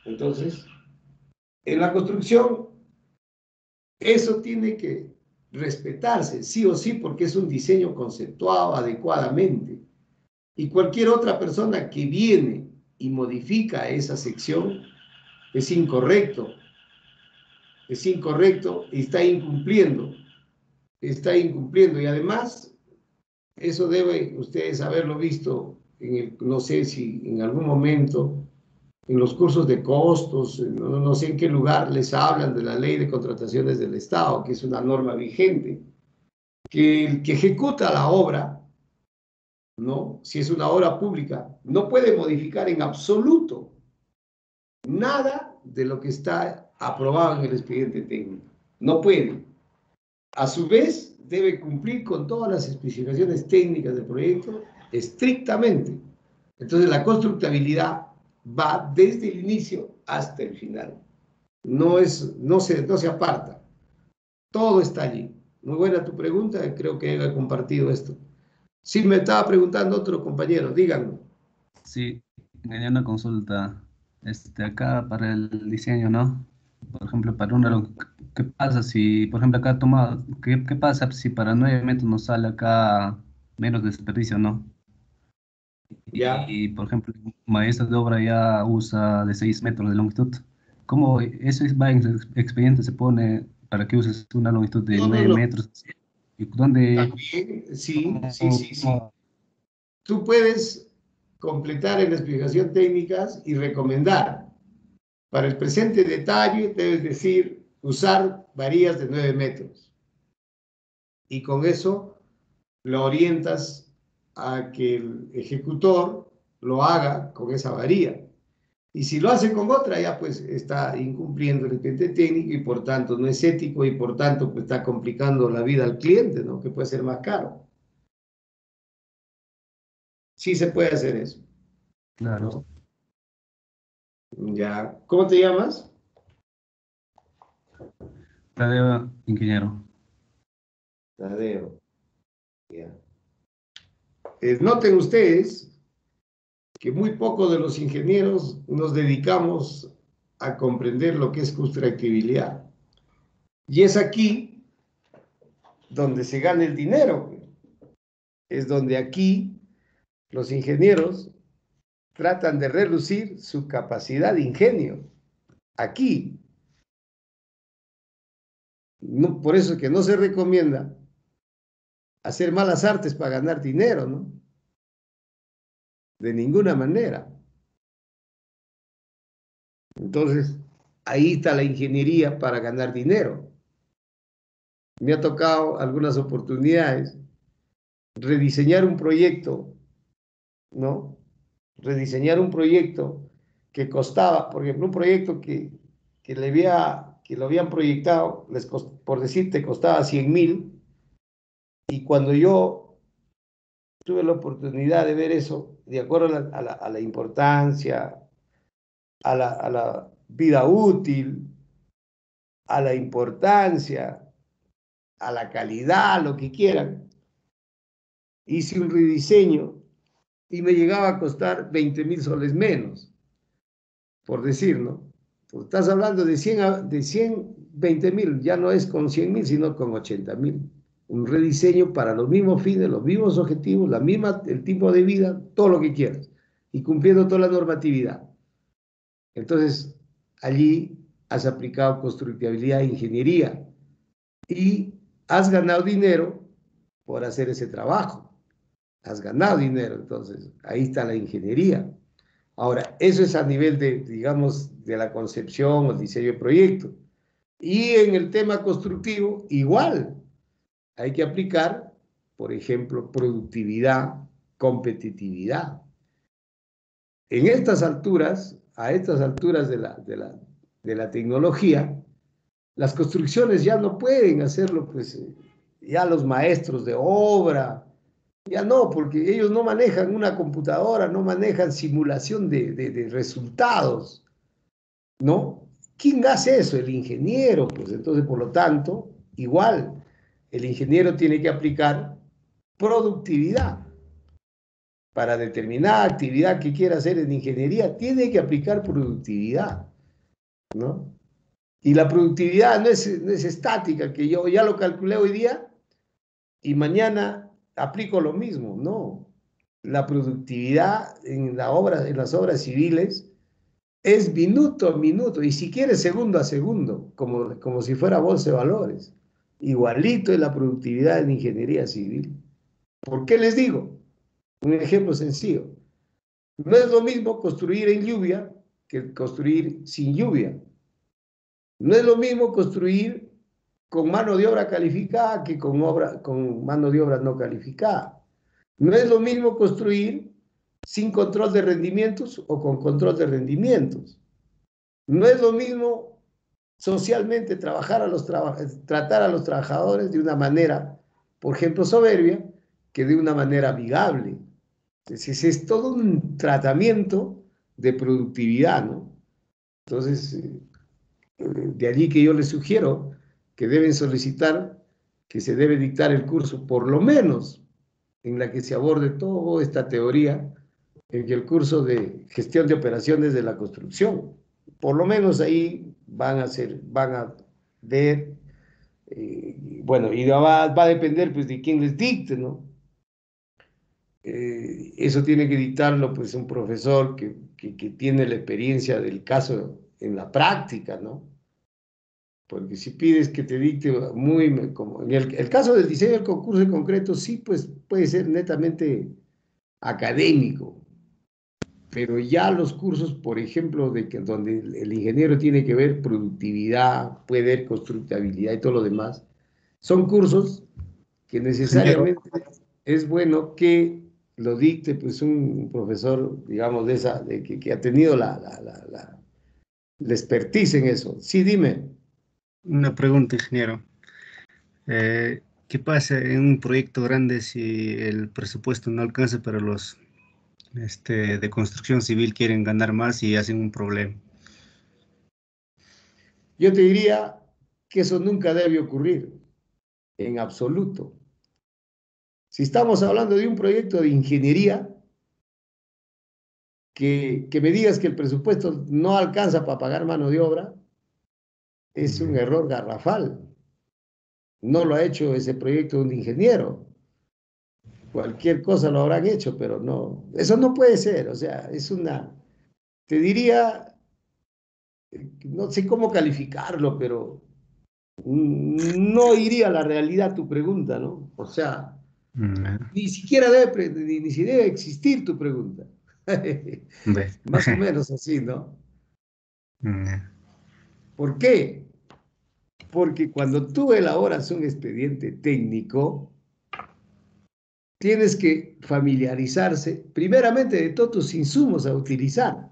Entonces, en la construcción, eso tiene que respetarse, sí o sí, porque es un diseño conceptuado adecuadamente. Y cualquier otra persona que viene y modifica esa sección es incorrecto y está incumpliendo. Y además, eso deben ustedes haberlo visto, no sé si en algún momento, en los cursos de costos, no sé en qué lugar les hablan de la ley de contrataciones del Estado, que es una norma vigente, que el que ejecuta la obra, ¿no? Si es una obra pública, no puede modificar en absoluto nada de lo que está aprobado en el expediente técnico. No puede. A su vez, debe cumplir con todas las especificaciones técnicas del proyecto estrictamente. Entonces, la constructabilidad va desde el inicio hasta el final. No se aparta. Todo está allí. Muy buena tu pregunta, creo que he compartido esto. Sí, me estaba preguntando otro compañero, díganme. Sí, tenía una consulta. Acá para el diseño, ¿no? Por ejemplo, para una, ¿qué pasa si, por ejemplo, acá toma, qué pasa si para 9 metros nos sale acá menos desperdicio, ¿no? ¿Ya? Por ejemplo, el maestro de obra ya usa de 6 metros de longitud. ¿Cómo eso va en el expediente se pone para que uses una longitud de nueve No. metros? ¿Y dónde, También, sí, cómo, sí. Tú puedes completar en la explicación técnicas y recomendar. Para el presente detalle, debes decir usar varillas de 9 metros. Y con eso lo orientas a que el ejecutor lo haga con esa varilla. Y si lo hace con otra, ya pues está incumpliendo el cliente técnico y por tanto no es ético y por tanto pues está complicando la vida al cliente, ¿no? Que puede ser más caro. Sí se puede hacer eso. Claro. Ya. ¿Cómo te llamas? Tadeo, ingeniero. Tadeo. Ya. Noten ustedes que muy pocos de los ingenieros nos dedicamos a comprender lo que es extractibilidad. Y es aquí donde se gana el dinero. Es donde aquí los ingenieros tratan de relucir su capacidad de ingenio. Aquí. No, por eso es que no se recomienda hacer malas artes para ganar dinero, ¿no? De ninguna manera. Entonces, ahí está la ingeniería para ganar dinero. Me ha tocado algunas oportunidades rediseñar un proyecto, ¿no? Rediseñar un proyecto que costaba, por ejemplo, un proyecto que lo habían proyectado, por decirte, costaba 100.000, y cuando yo tuve la oportunidad de ver eso, de acuerdo a la importancia, a la vida útil, a la importancia, a la calidad, lo que quieran, hice un rediseño y me llegaba a costar 20.000 soles menos, por decir, ¿no? Pues estás hablando de 20.000, ya no es con 100.000, sino con 80.000. Un rediseño para los mismos fines, los mismos objetivos, el tipo de vida, todo lo que quieras, y cumpliendo toda la normatividad. Entonces, allí has aplicado constructibilidad e ingeniería y has ganado dinero por hacer ese trabajo. Has ganado dinero, entonces ahí está la ingeniería. Ahora, eso es a nivel de, digamos, de la concepción o el diseño de proyecto. Y en el tema constructivo, igual, hay que aplicar, por ejemplo, productividad, competitividad. En estas alturas, a estas alturas de la tecnología, las construcciones ya no pueden hacerlo, pues, ya los maestros de obra, ya no, porque ellos no manejan una computadora, no manejan simulación de resultados, ¿no? ¿Quién hace eso? El ingeniero, pues entonces, por lo tanto, igual, el ingeniero tiene que aplicar productividad. Para determinada actividad que quiera hacer en ingeniería, tiene que aplicar productividad, ¿no? Y la productividad no es estática, que yo ya lo calculé hoy día y mañana aplico lo mismo, no. La productividad en las obras civiles es minuto a minuto y si quieres segundo a segundo, como si fuera bolsa de valores. Igualito es la productividad en ingeniería civil. ¿Por qué les digo? Un ejemplo sencillo. No es lo mismo construir en lluvia que construir sin lluvia. No es lo mismo construir con mano de obra calificada que con mano de obra no calificada. No es lo mismo construir sin control de rendimientos o con control de rendimientos. No es lo mismo socialmente tratar a los trabajadores de una manera, por ejemplo, soberbia, que de una manera amigable. Entonces, es todo un tratamiento de productividad, ¿no? Entonces, de allí que yo les sugiero que deben solicitar que se debe dictar el curso, por lo menos en la que se aborde toda esta teoría, en el curso de gestión de operaciones de la construcción. Por lo menos ahí van a ver, bueno, y va a depender pues de quién les dicte, ¿no? Eso tiene que dictarlo pues un profesor que tiene la experiencia del caso en la práctica, ¿no? Porque si pides que te dicte como en el caso del diseño del concurso en concreto, sí, pues puede ser netamente académico, Pero ya los cursos, por ejemplo, donde el ingeniero tiene que ver productividad, puede ver constructibilidad y todo lo demás, son cursos que Ingeniero, necesariamente es bueno que lo dicte pues un profesor, digamos, que ha tenido la expertise en eso. Sí, dime. una pregunta, ingeniero. ¿Qué pasa en un proyecto grande si el presupuesto no alcanza para los de construcción civil quieren ganar más y hacen un problema? Yo te diría que eso nunca debe ocurrir, en absoluto. Si estamos hablando de un proyecto de ingeniería, que me digas que el presupuesto no alcanza para pagar mano de obra, es un error garrafal. No lo ha hecho ese proyecto un ingeniero. Cualquier cosa lo habrán hecho, pero no, eso no puede ser. O sea, te diría, no sé cómo calificarlo, pero no iría a la realidad tu pregunta, ¿no? O sea, Mm, ni siquiera ni si debe existir tu pregunta. ve. Más o menos así, ¿no? Mm, ¿Por qué? Porque cuando tú elaboras un expediente técnico, tienes que familiarizarse primeramente de todos tus insumos a utilizar,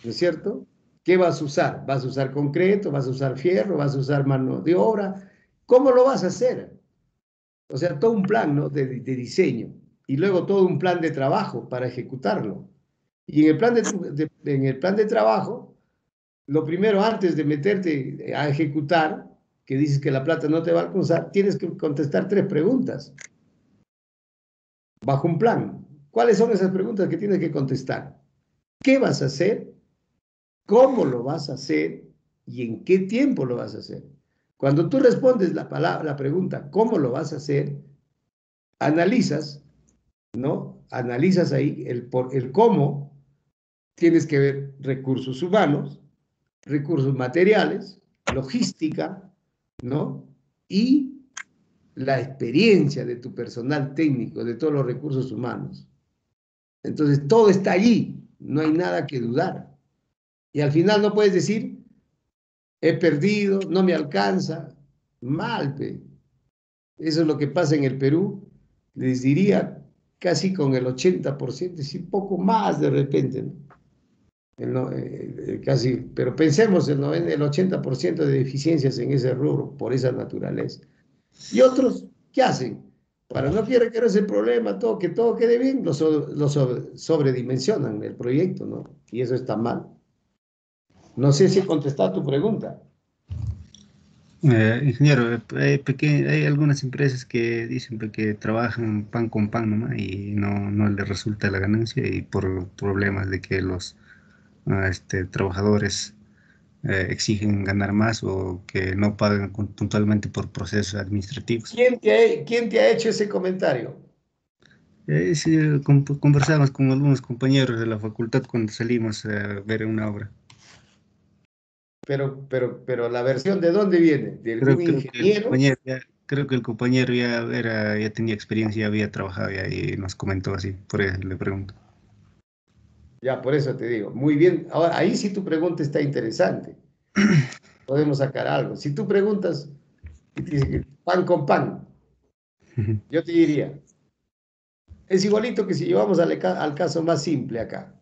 ¿no es cierto? ¿Qué vas a usar? ¿Vas a usar concreto? ¿Vas a usar fierro? ¿Vas a usar mano de obra? ¿Cómo lo vas a hacer? O sea, todo un plan, ¿no? de diseño y luego todo un plan de trabajo para ejecutarlo. Y en el en el plan de trabajo, lo primero antes de meterte a ejecutar, que dices que la plata no te va a alcanzar, tienes que contestar 3 preguntas bajo un plan. ¿Cuáles son esas preguntas que tienes que contestar? ¿Qué vas a hacer? ¿Cómo lo vas a hacer? ¿Y en qué tiempo lo vas a hacer? Cuando tú respondes la pregunta, ¿cómo lo vas a hacer? Analizas, ¿no? Analizas ahí el cómo, tienes que ver recursos humanos, recursos materiales, logística, ¿no? Y la experiencia de tu personal técnico, de todos los recursos humanos. Entonces, todo está allí, no hay nada que dudar. Y al final no puedes decir, he perdido, no me alcanza, mal, pe. Eso es lo que pasa en el Perú, les diría casi con el 80%, sí, poco más de repente, ¿no? Casi, pero pensemos el 80% de deficiencias en ese rubro por esa naturaleza. Y otros, ¿qué hacen? Para no quiere que no es el problema, que todo quede bien, sobredimensionan el proyecto, ¿no? Y eso está mal. No sé si he contestado tu pregunta. ingeniero, hay algunas empresas que dicen que trabajan pan con pan nomás y no les resulta la ganancia y por problemas de que los trabajadores exigen ganar más o que no pagan puntualmente por procesos administrativos. ¿Quién te ha hecho ese comentario? Sí, conversamos con algunos compañeros de la facultad cuando salimos a ver una obra. Pero la versión de dónde viene, de algún ingeniero. Creo que el compañero ya tenía experiencia, había trabajado ya y nos comentó así, por eso le pregunto. Ya, por eso te digo. Muy bien. Ahora, ahí sí tu pregunta está interesante. Podemos sacar algo. Si tú preguntas y te dice que pan con pan, yo te diría, es igualito que si llevamos al caso más simple acá.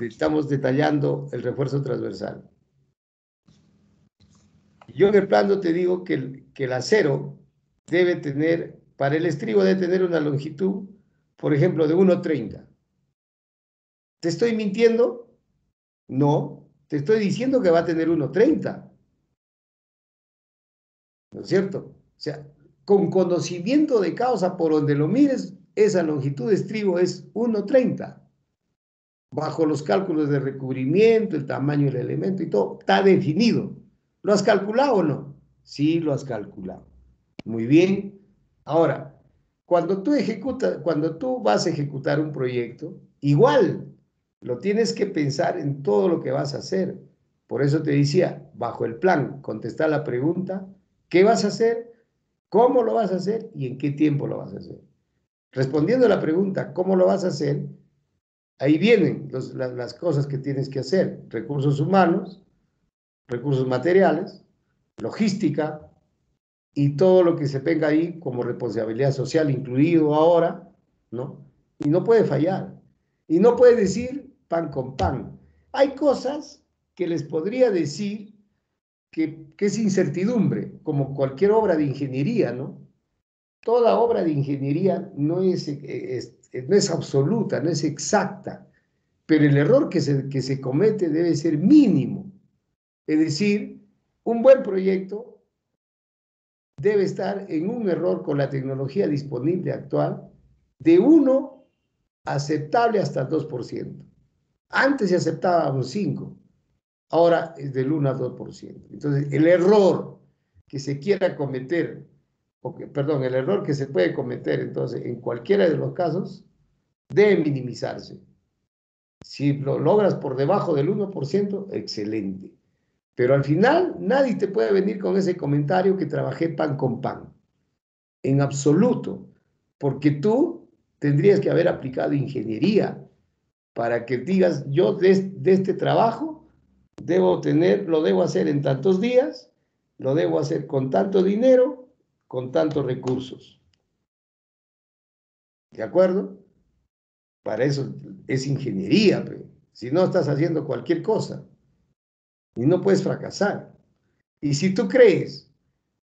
Estamos detallando el refuerzo transversal. Yo en el plano te digo que el acero debe tener, para el estribo debe tener una longitud, por ejemplo, de 1,30. ¿Te estoy mintiendo? No, te estoy diciendo que va a tener 1,30. ¿No es cierto? O sea, con conocimiento de causa por donde lo mires, esa longitud de estribo es 1,30. Bajo los cálculos de recubrimiento, el tamaño del elemento y todo, está definido. ¿Lo has calculado o no? Sí, lo has calculado. Muy bien. Ahora, cuando tú vas a ejecutar un proyecto, igual lo tienes que pensar en todo lo que vas a hacer. Por eso te decía, bajo el plan, contestar la pregunta, ¿qué vas a hacer? ¿Cómo lo vas a hacer? ¿Y en qué tiempo lo vas a hacer? Respondiendo a la pregunta, ¿cómo lo vas a hacer? Ahí vienen las cosas que tienes que hacer. Recursos humanos, recursos materiales, logística y todo lo que se venga ahí como responsabilidad social incluido ahora, ¿no? Y no puede fallar. Y no puede decir pan con pan. Hay cosas que les podría decir que es incertidumbre, como cualquier obra de ingeniería, ¿no? Toda obra de ingeniería no es absoluta, no es exacta, pero el error que se comete debe ser mínimo. Es decir, un buen proyecto debe estar en un error con la tecnología disponible actual de 1 aceptable hasta el 2%. Antes se aceptaba un 5%, ahora es del 1 al 2%. Entonces, el error que se quiera cometer, perdón, el error que se puede cometer, entonces, en cualquiera de los casos, debe minimizarse. Si lo logras por debajo del 1%, excelente. Pero al final, nadie te puede venir con ese comentario que trabajé pan con pan. En absoluto. Porque tú tendrías que haber aplicado ingeniería para que digas, yo de este trabajo lo debo hacer en tantos días, lo debo hacer con tanto dinero, con tantos recursos. ¿De acuerdo? Para eso es ingeniería, pero si no estás haciendo cualquier cosa y no puedes fracasar. Y si tú crees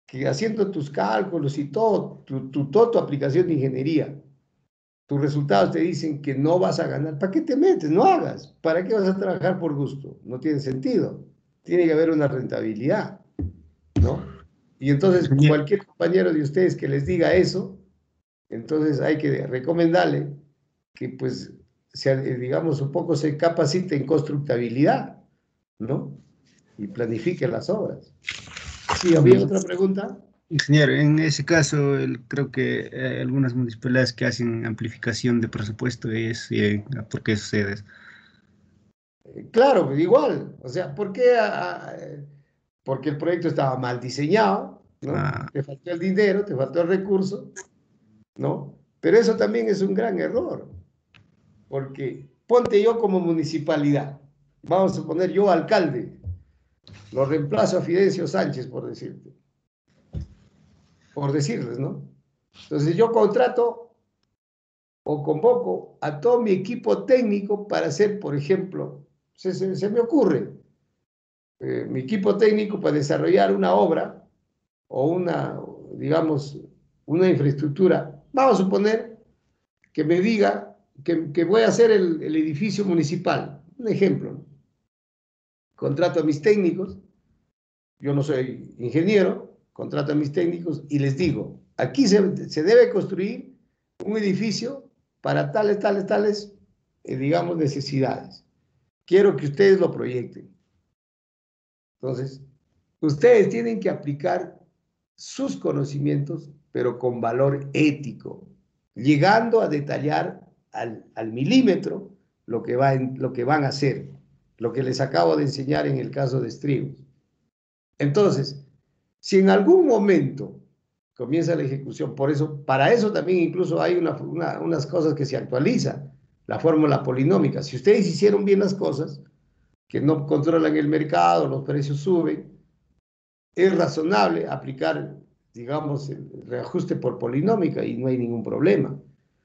que haciendo tus cálculos y todo, toda tu aplicación de ingeniería, tus resultados te dicen que no vas a ganar, ¿para qué te metes? No hagas. ¿Para qué vas a trabajar por gusto? No tiene sentido. Tiene que haber una rentabilidad, ¿no? Y entonces cualquier compañero de ustedes que les diga eso, entonces hay que recomendarle que pues, digamos, un poco se capacite en constructabilidad, ¿no? Y planifique las obras. Sí, ¿había otra pregunta? Ingeniero, en ese caso, creo que algunas municipalidades que hacen amplificación de presupuesto ¿por qué sucede eso? Claro, pues igual. O sea, ¿por qué? Porque el proyecto estaba mal diseñado, ¿no? Ah, Te faltó el dinero, te faltó el recurso, ¿no? Pero eso también es un gran error, porque ponte yo como municipalidad, vamos a poner yo alcalde, lo reemplazo a Fidencio Sánchez, por decirles, ¿no? Entonces yo contrato o convoco a todo mi equipo técnico para hacer, por ejemplo, se me ocurre, mi equipo técnico para desarrollar una obra o digamos, una infraestructura. Vamos a suponer que me diga que voy a hacer el edificio municipal. Un ejemplo, ¿no? Contrato a mis técnicos, yo no soy ingeniero, contrato a mis técnicos y les digo, aquí se debe construir un edificio para tales, digamos, necesidades. Quiero que ustedes lo proyecten. Entonces, ustedes tienen que aplicar sus conocimientos, pero con valor ético, llegando a detallar al milímetro lo que van a hacer, lo que les acabo de enseñar en el caso de Stribus. Entonces, si en algún momento comienza la ejecución, para eso también incluso hay unas cosas que se actualizan, la fórmula polinómica. Si ustedes hicieron bien las cosas, que no controlan el mercado, los precios suben, es razonable aplicar, digamos, el reajuste por polinómica y no hay ningún problema.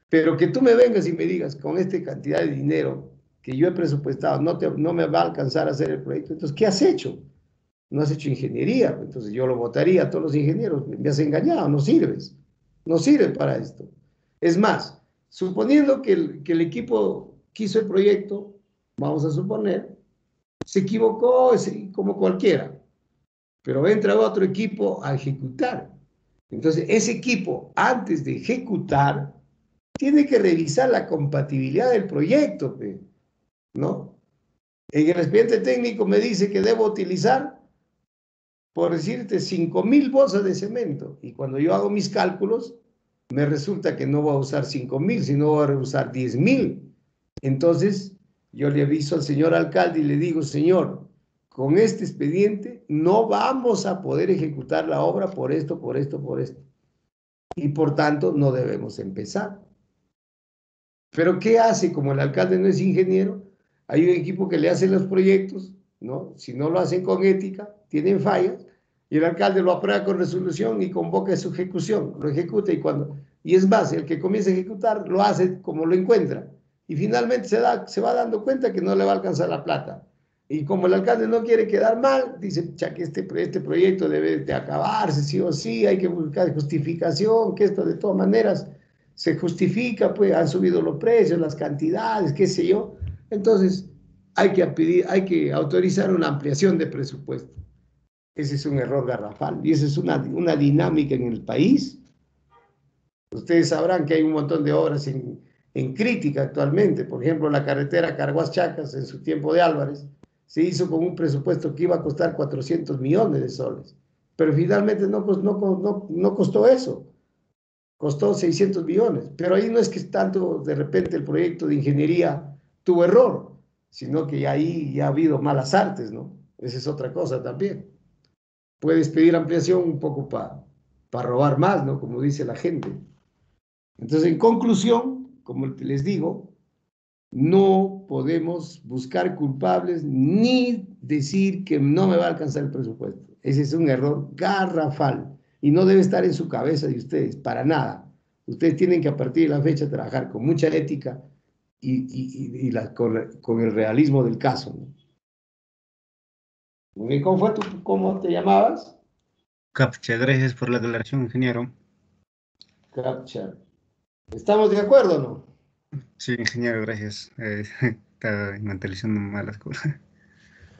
Pero que tú me vengas y me digas, con esta cantidad de dinero que yo he presupuestado, no me va a alcanzar a hacer el proyecto, entonces, ¿qué has hecho? No has hecho ingeniería, entonces yo lo votaría a todos los ingenieros, me has engañado, no sirves, no sirves para esto. Es más, suponiendo que el equipo quiso el proyecto, vamos a suponer, se equivocó como cualquiera, pero entra otro equipo a ejecutar. Entonces, ese equipo, antes de ejecutar, tiene que revisar la compatibilidad del proyecto, ¿no? En el expediente técnico me dice que debo utilizar, por decirte, 5,000 bolsas de cemento. Y cuando yo hago mis cálculos, me resulta que no voy a usar 5,000, sino voy a usar 10,000. Entonces, yo le aviso al señor alcalde y le digo, señor, con este expediente no vamos a poder ejecutar la obra por esto, por esto, por esto. Y por tanto, no debemos empezar. Pero ¿qué hace? Como el alcalde no es ingeniero, hay un equipo que le hace los proyectos, ¿no? Si no lo hacen con ética, tienen fallas, y el alcalde lo aprueba con resolución y convoca su ejecución, lo ejecuta y es más, el que comienza a ejecutar lo hace como lo encuentra, y finalmente se va dando cuenta que no le va a alcanzar la plata. Y como el alcalde no quiere quedar mal, dice, ya que este proyecto debe de acabarse, sí o sí, hay que buscar justificación, que esto de todas maneras se justifica, pues han subido los precios, las cantidades, qué sé yo. Entonces, hay que autorizar una ampliación de presupuesto. Ese es un error garrafal y esa es una dinámica en el país. Ustedes sabrán que hay un montón de obras en crítica actualmente. Por ejemplo, la carretera Carguas-Chacas en su tiempo de Álvarez se hizo con un presupuesto que iba a costar 400 millones de soles, pero finalmente no costó eso, costó 600 millones, pero ahí no es que tanto de repente el proyecto de ingeniería tuvo error, sino que ahí ya ha habido malas artes, ¿no? Esa es otra cosa también. Puedes pedir ampliación un poco para robar más, ¿no? Como dice la gente. Entonces, en conclusión, como les digo, no podemos buscar culpables ni decir que no me va a alcanzar el presupuesto. Ese es un error garrafal y no debe estar en su cabeza de ustedes, para nada. Ustedes tienen que a partir de la fecha trabajar con mucha ética con el realismo del caso, ¿no? ¿Cómo te llamabas? Captcha, gracias por la aclaración, ingeniero. Captcha. ¿Estamos de acuerdo o no? Sí, ingeniero, gracias. Estaba mentalizando malas cosas.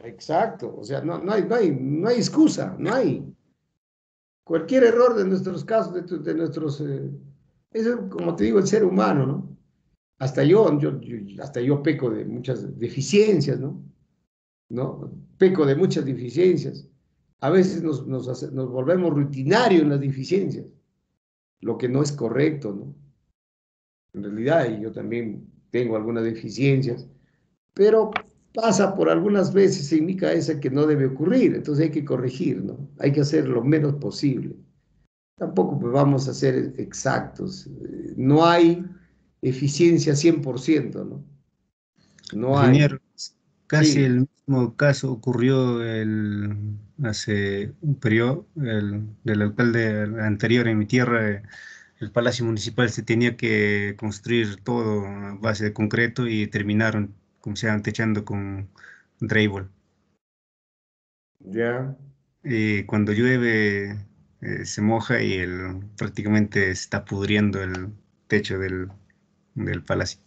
Exacto, o sea, no hay excusa, no hay. Cualquier error de nuestros casos, de nuestros... eso, como te digo, el ser humano, ¿no? Hasta yo peco de muchas deficiencias, ¿no? ¿No? Peco de muchas deficiencias. A veces nos volvemos rutinarios en las deficiencias, lo que no es correcto, ¿no? En realidad, y yo también tengo algunas deficiencias, pero pasa por algunas veces en mi cabeza que no debe ocurrir, entonces hay que corregir, ¿no? Hay que hacer lo menos posible. Tampoco pues, vamos a ser exactos. No hay eficiencia 100%, ¿no? No hay. Ingeniero, casi Sí, el mismo caso ocurrió hace un periodo, del alcalde anterior en mi tierra. El Palacio Municipal se tenía que construir todo a base de concreto y terminaron, como se llaman, techando con drywall. ya. Y cuando llueve se moja y prácticamente se está pudriendo el techo del palacio.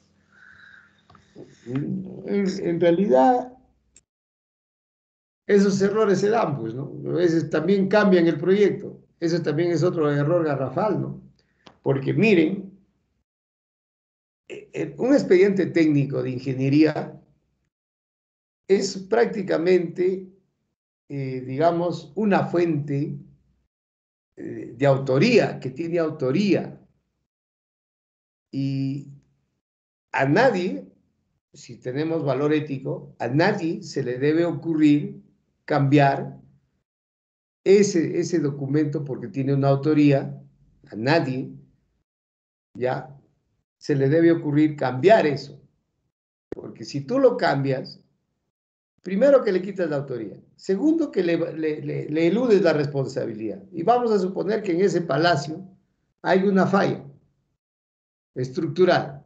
En realidad, esos errores se dan, pues, ¿no? A veces también cambian el proyecto. Ese también es otro error garrafal, ¿no? Porque miren, un expediente técnico de ingeniería es prácticamente, digamos, una fuente de autoría, que tiene autoría. Y a nadie, si tenemos valor ético, a nadie se le debe ocurrir cambiar ese documento porque tiene una autoría, a nadie, ya, se le debe ocurrir cambiar eso. Porque si tú lo cambias, primero que le quitas la autoría, segundo que le eludes la responsabilidad. Y vamos a suponer que en ese palacio hay una falla estructural.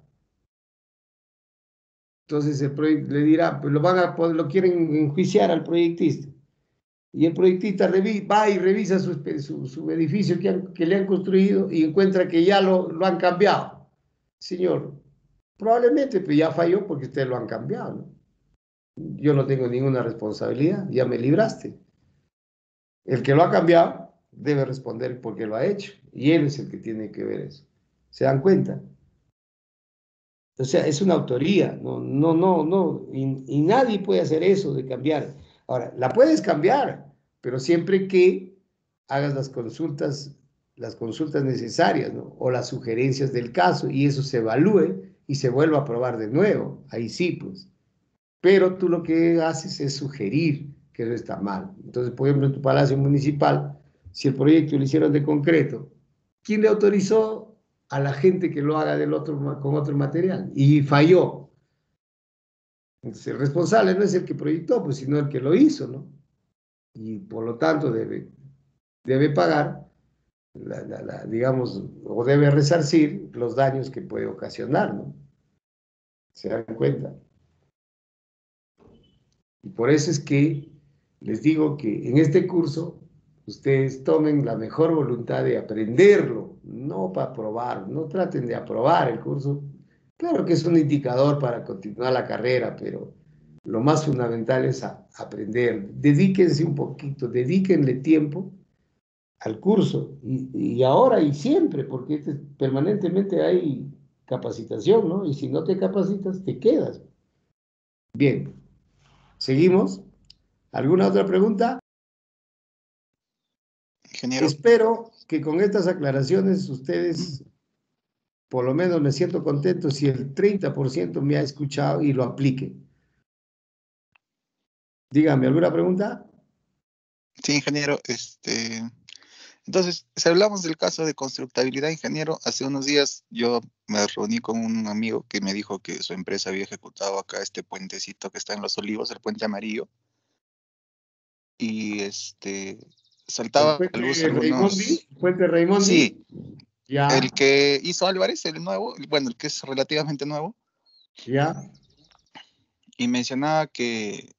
Entonces le dirá, pues lo quieren enjuiciar al proyectista. Y el proyectista va y revisa su edificio que le han construido y encuentra que ya lo han cambiado. Señor, probablemente pues ya falló porque ustedes lo han cambiado, ¿no? Yo no tengo ninguna responsabilidad, ya me libraste. El que lo ha cambiado debe responder por qué lo ha hecho. Y él es el que tiene que ver eso. ¿Se dan cuenta? O sea, es una autoría, no, y nadie puede hacer eso de cambiar. Ahora, la puedes cambiar, pero siempre que hagas las consultas necesarias, ¿no? O las sugerencias del caso, y eso se evalúe y se vuelva a aprobar de nuevo. Ahí sí, pues. Pero tú lo que haces es sugerir que eso está mal. Entonces, por ejemplo, en tu palacio municipal, si el proyecto lo hicieron de concreto, ¿quién le autorizó a la gente que lo haga con otro material. Y falló. Entonces, el responsable no es el que proyectó, pues, sino el que lo hizo, ¿no? Y por lo tanto debe pagar, digamos, o debe resarcir los daños que puede ocasionar, ¿no? ¿Se dan cuenta? Y por eso es que les digo que en este curso ustedes tomen la mejor voluntad de aprenderlo, no para aprobar, no traten de aprobar el curso. Claro que es un indicador para continuar la carrera, pero lo más fundamental es aprender. Dedíquense un poquito, dedíquenle tiempo al curso y ahora y siempre, porque permanentemente hay capacitación, ¿no? Y si no te capacitas, te quedas. Bien, seguimos. ¿Alguna otra pregunta? Ingeniero, Espero que con estas aclaraciones ustedes, por lo menos me siento contento si el 30% me ha escuchado y lo aplique. Dígame, ¿alguna pregunta? sí, ingeniero, entonces, si hablamos del caso de constructabilidad, ingeniero, hace unos días yo me reuní con un amigo que me dijo que su empresa había ejecutado acá este puentecito que está en Los Olivos, el puente amarillo, y ¿El saltaba a luz puente algunos, Raimondi? ¿Puente sí, Raimondi? Ya, el que hizo Álvarez, el nuevo, bueno, el que es relativamente nuevo, ya. y mencionaba que,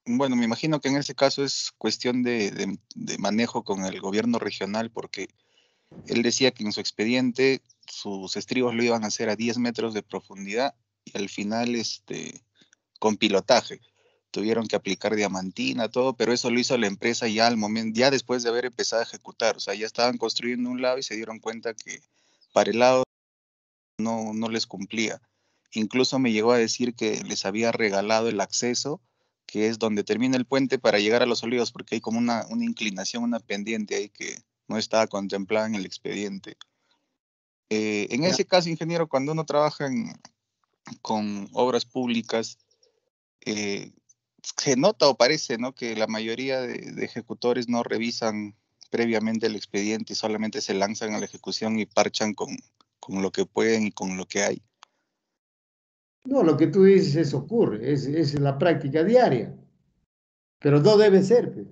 bueno, me imagino que en ese caso es cuestión de manejo con el gobierno regional, porque él decía que en su expediente sus estribos lo iban a hacer a 10 metros de profundidad y al final, con pilotaje. Tuvieron que aplicar diamantina, todo, pero eso lo hizo la empresa ya al momento, ya después de haber empezado a ejecutar. O sea, ya estaban construyendo un lado y se dieron cuenta que para el lado no les cumplía. Incluso me llegó a decir que les había regalado el acceso, que es donde termina el puente para llegar a Los Olivos, porque hay como una inclinación, una pendiente ahí que no estaba contemplada en el expediente. En Ya. ese caso, ingeniero, cuando uno trabaja con obras públicas, eh, se nota o parece, ¿no?, que la mayoría de ejecutores no revisan previamente el expediente y solamente se lanzan a la ejecución y parchan con lo que pueden y con lo que hay. No, lo que tú dices, eso ocurre, es la práctica diaria, pero no debe ser, pues,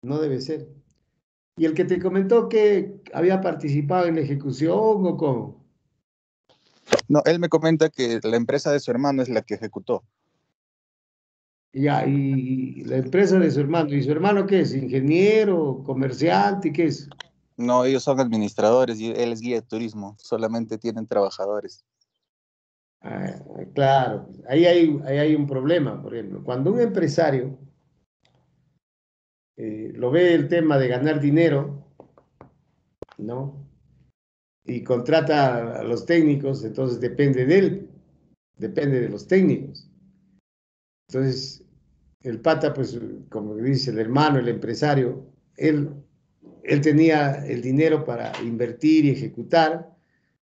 no debe ser. ¿Y el que te comentó que había participado en la ejecución o cómo? No, él me comenta que la empresa de su hermano es la que ejecutó. Ya, y la empresa de su hermano qué es? ¿Ingeniero, comerciante, qué es? No, ellos son administradores y él es guía de turismo, solamente tienen trabajadores. Ah, claro, ahí hay un problema, por ejemplo. Cuando un empresario lo ve el tema de ganar dinero, ¿no? Y contrata a los técnicos, entonces depende de él, depende de los técnicos. Entonces, el pata, pues, como dice el hermano, el empresario, él tenía el dinero para invertir y ejecutar,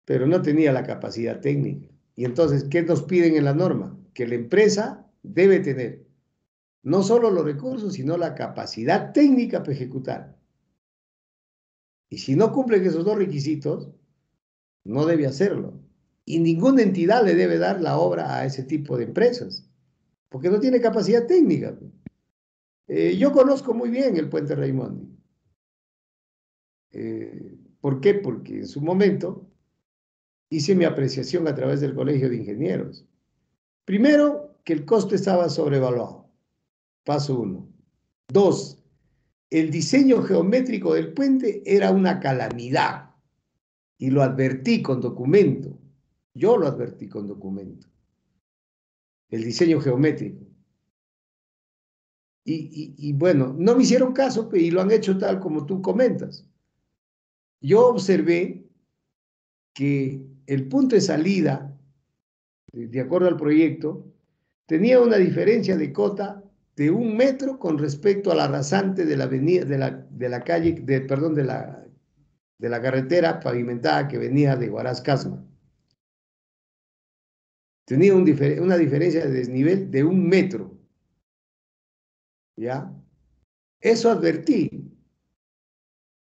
pero no tenía la capacidad técnica. Y entonces, ¿qué nos piden en la norma? Que la empresa debe tener no solo los recursos, sino la capacidad técnica para ejecutar. Y si no cumplen esos dos requisitos, no debe hacerlo. Y ninguna entidad le debe dar la obra a ese tipo de empresas, porque no tiene capacidad técnica. Yo conozco muy bien el puente Raimondi. ¿Por qué? Porque en su momento hice mi apreciación a través del Colegio de Ingenieros. Primero, que el costo estaba sobrevaluado. Paso uno. Dos, el diseño geométrico del puente era una calamidad. Y lo advertí con documento. Yo lo advertí con documento. El diseño geométrico. Y bueno, no me hicieron caso y lo han hecho tal como tú comentas. Yo observé que el punto de salida, de acuerdo al proyecto, tenía una diferencia de cota de 1 metro con respecto a la rasante de la avenida, de la calle, perdón, de la carretera pavimentada que venía de Huaraz Casma. Tenía una diferencia de desnivel de 1 metro. ¿Ya? Eso advertí.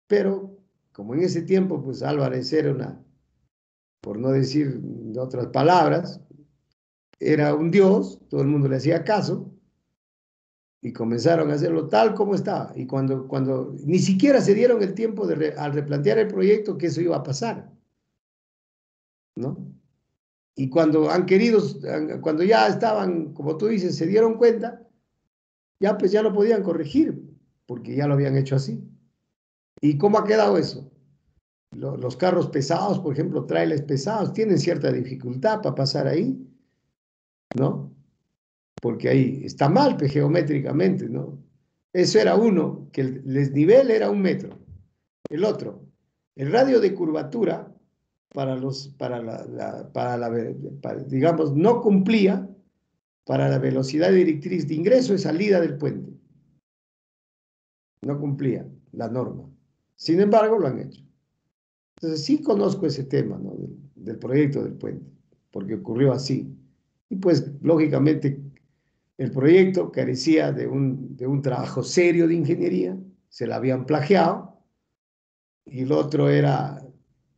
Pero como en ese tiempo, pues Álvarez era por no decir de otras palabras, era un dios, todo el mundo le hacía caso, y comenzaron a hacerlo tal como estaba. Y cuando ni siquiera se dieron el tiempo al replantear el proyecto que eso iba a pasar, ¿no? Y cuando cuando ya estaban, como tú dices, se dieron cuenta, ya pues ya lo podían corregir, porque ya lo habían hecho así. ¿Y cómo ha quedado eso? Los carros pesados, por ejemplo, trailers pesados, tienen cierta dificultad para pasar ahí, ¿no? Porque ahí está mal, pues, geométricamente, ¿no? Eso era uno, que el desnivel era 1 metro. El otro, el radio de curvatura digamos, no cumplía para la velocidad directriz de ingreso y salida del puente. No cumplía la norma. Sin embargo, lo han hecho. Entonces, sí conozco ese tema, ¿no? del proyecto del puente, porque ocurrió así. Y pues, lógicamente, el proyecto carecía de un trabajo serio de ingeniería, se la habían plagiado, y el otro era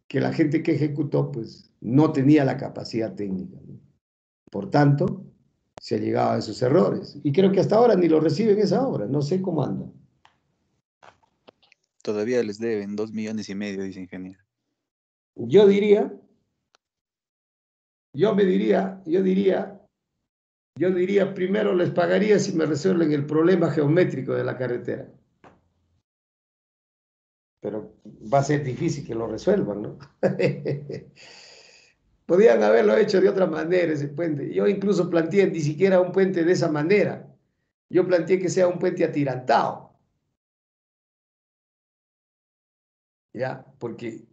que la gente que ejecutó, pues, no tenía la capacidad técnica, ¿no? Por tanto, se ha llegado a esos errores. Y creo que hasta ahora ni lo reciben esa obra, no sé cómo anda. Todavía les deben 2,5 millones, dice ingeniero. Yo diría, yo diría, primero les pagaría si me resuelven el problema geométrico de la carretera. Pero va a ser difícil que lo resuelvan, ¿no? Podían haberlo hecho de otra manera ese puente. Yo incluso planteé ni siquiera un puente de esa manera. Yo planteé que sea un puente atirantado, ¿ya? Porque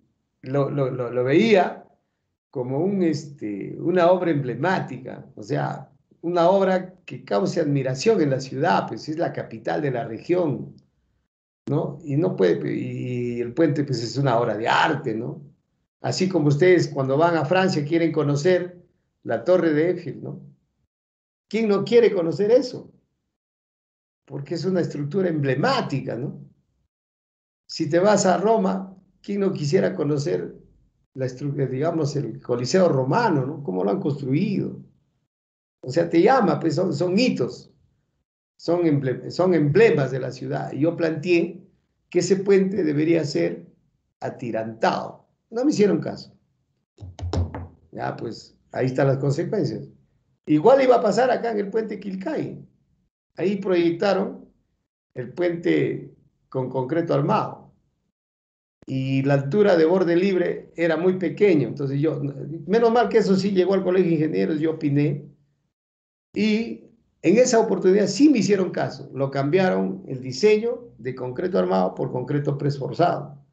lo veía como una obra emblemática, o sea, una obra que cause admiración en la ciudad, pues es la capital de la región, ¿no? Y no puede, y el puente pues es una obra de arte, ¿no? Así como ustedes cuando van a Francia quieren conocer la Torre de Eiffel, ¿no? ¿Quién no quiere conocer eso? Porque es una estructura emblemática, ¿no? Si te vas a Roma, ¿quién no quisiera conocer digamos, el Coliseo romano, ¿no? ¿Cómo lo han construido? O sea, te llama, pues son hitos, son emblemas de la ciudad. Y yo planteé que ese puente debería ser atirantado. No me hicieron caso. Ya, pues ahí están las consecuencias. Igual iba a pasar acá en el puente Quilcay. Ahí proyectaron el puente con concreto armado. Y la altura de borde libre era muy pequeño. Entonces menos mal que eso sí llegó al Colegio de Ingenieros, yo opiné. Y en esa oportunidad sí me hicieron caso. Lo cambiaron el diseño de concreto armado por concreto presforzado.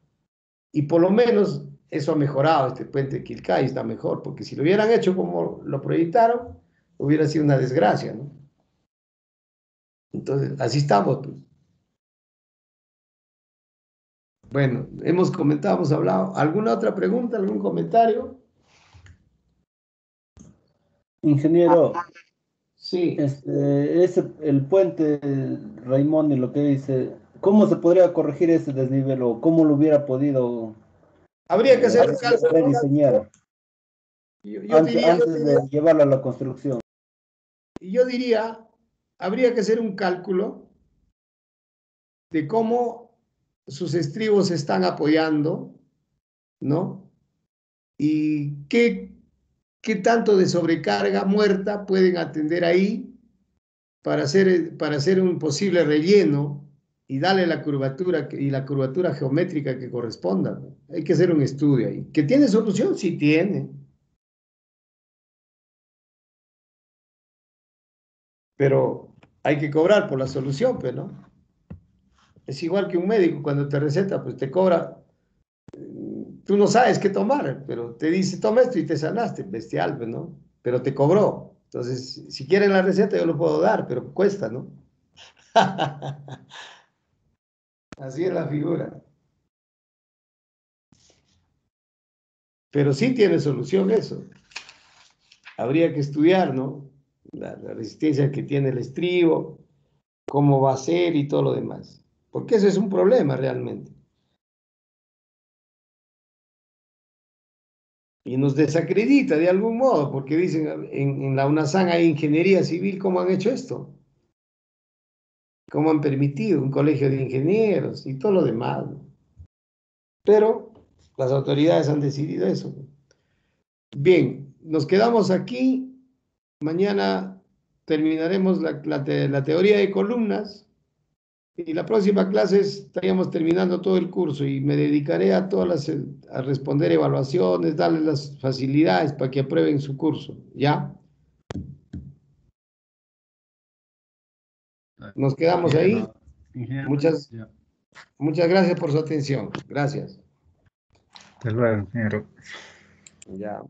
Y por lo menos eso ha mejorado. Este puente de Quilcay está mejor, porque si lo hubieran hecho como lo proyectaron, hubiera sido una desgracia, ¿no? Entonces, así estamos, pues. Bueno, hemos comentado, hemos hablado. ¿Alguna otra pregunta, algún comentario? Ingeniero, Sí. el puente Raimondi, lo que dice, ¿cómo se podría corregir ese desnivel o cómo lo hubiera podido Habría que hacer un cálculo. rediseñar antes de llevarlo a la construcción? Yo diría, habría que hacer un cálculo de cómo sus estribos se están apoyando, ¿no? Y qué tanto de sobrecarga muerta pueden atender ahí para hacer un posible relleno y darle la curvatura geométrica que corresponda, ¿no? Hay que hacer un estudio ahí. ¿Que tiene solución? Sí tiene. Pero hay que cobrar por la solución, pues, ¿no? Es igual que un médico cuando te receta, pues te cobra. Tú no sabes qué tomar, pero te dice, toma esto y te sanaste, bestial, pues, ¿no? Pero te cobró. Entonces, si quieren la receta, yo lo puedo dar, pero cuesta, ¿no? Así es la figura. Pero sí tiene solución eso. Habría que estudiar, ¿no? La resistencia que tiene el estribo, cómo va a ser y todo lo demás. Porque eso es un problema realmente. Y nos desacredita de algún modo, porque dicen, en la UNASAN hay ingeniería civil, ¿cómo han hecho esto? ¿Cómo han permitido un colegio de ingenieros y todo lo demás? Pero las autoridades han decidido eso. Bien, nos quedamos aquí. Mañana terminaremos la teoría de columnas y la próxima clase estaríamos terminando todo el curso y me dedicaré a a responder evaluaciones, darles las facilidades para que aprueben su curso. ¿Ya? Nos quedamos ahí. Ingeniero, Muchas, ya. muchas gracias por su atención. Gracias. Hasta luego, ingeniero. Ya.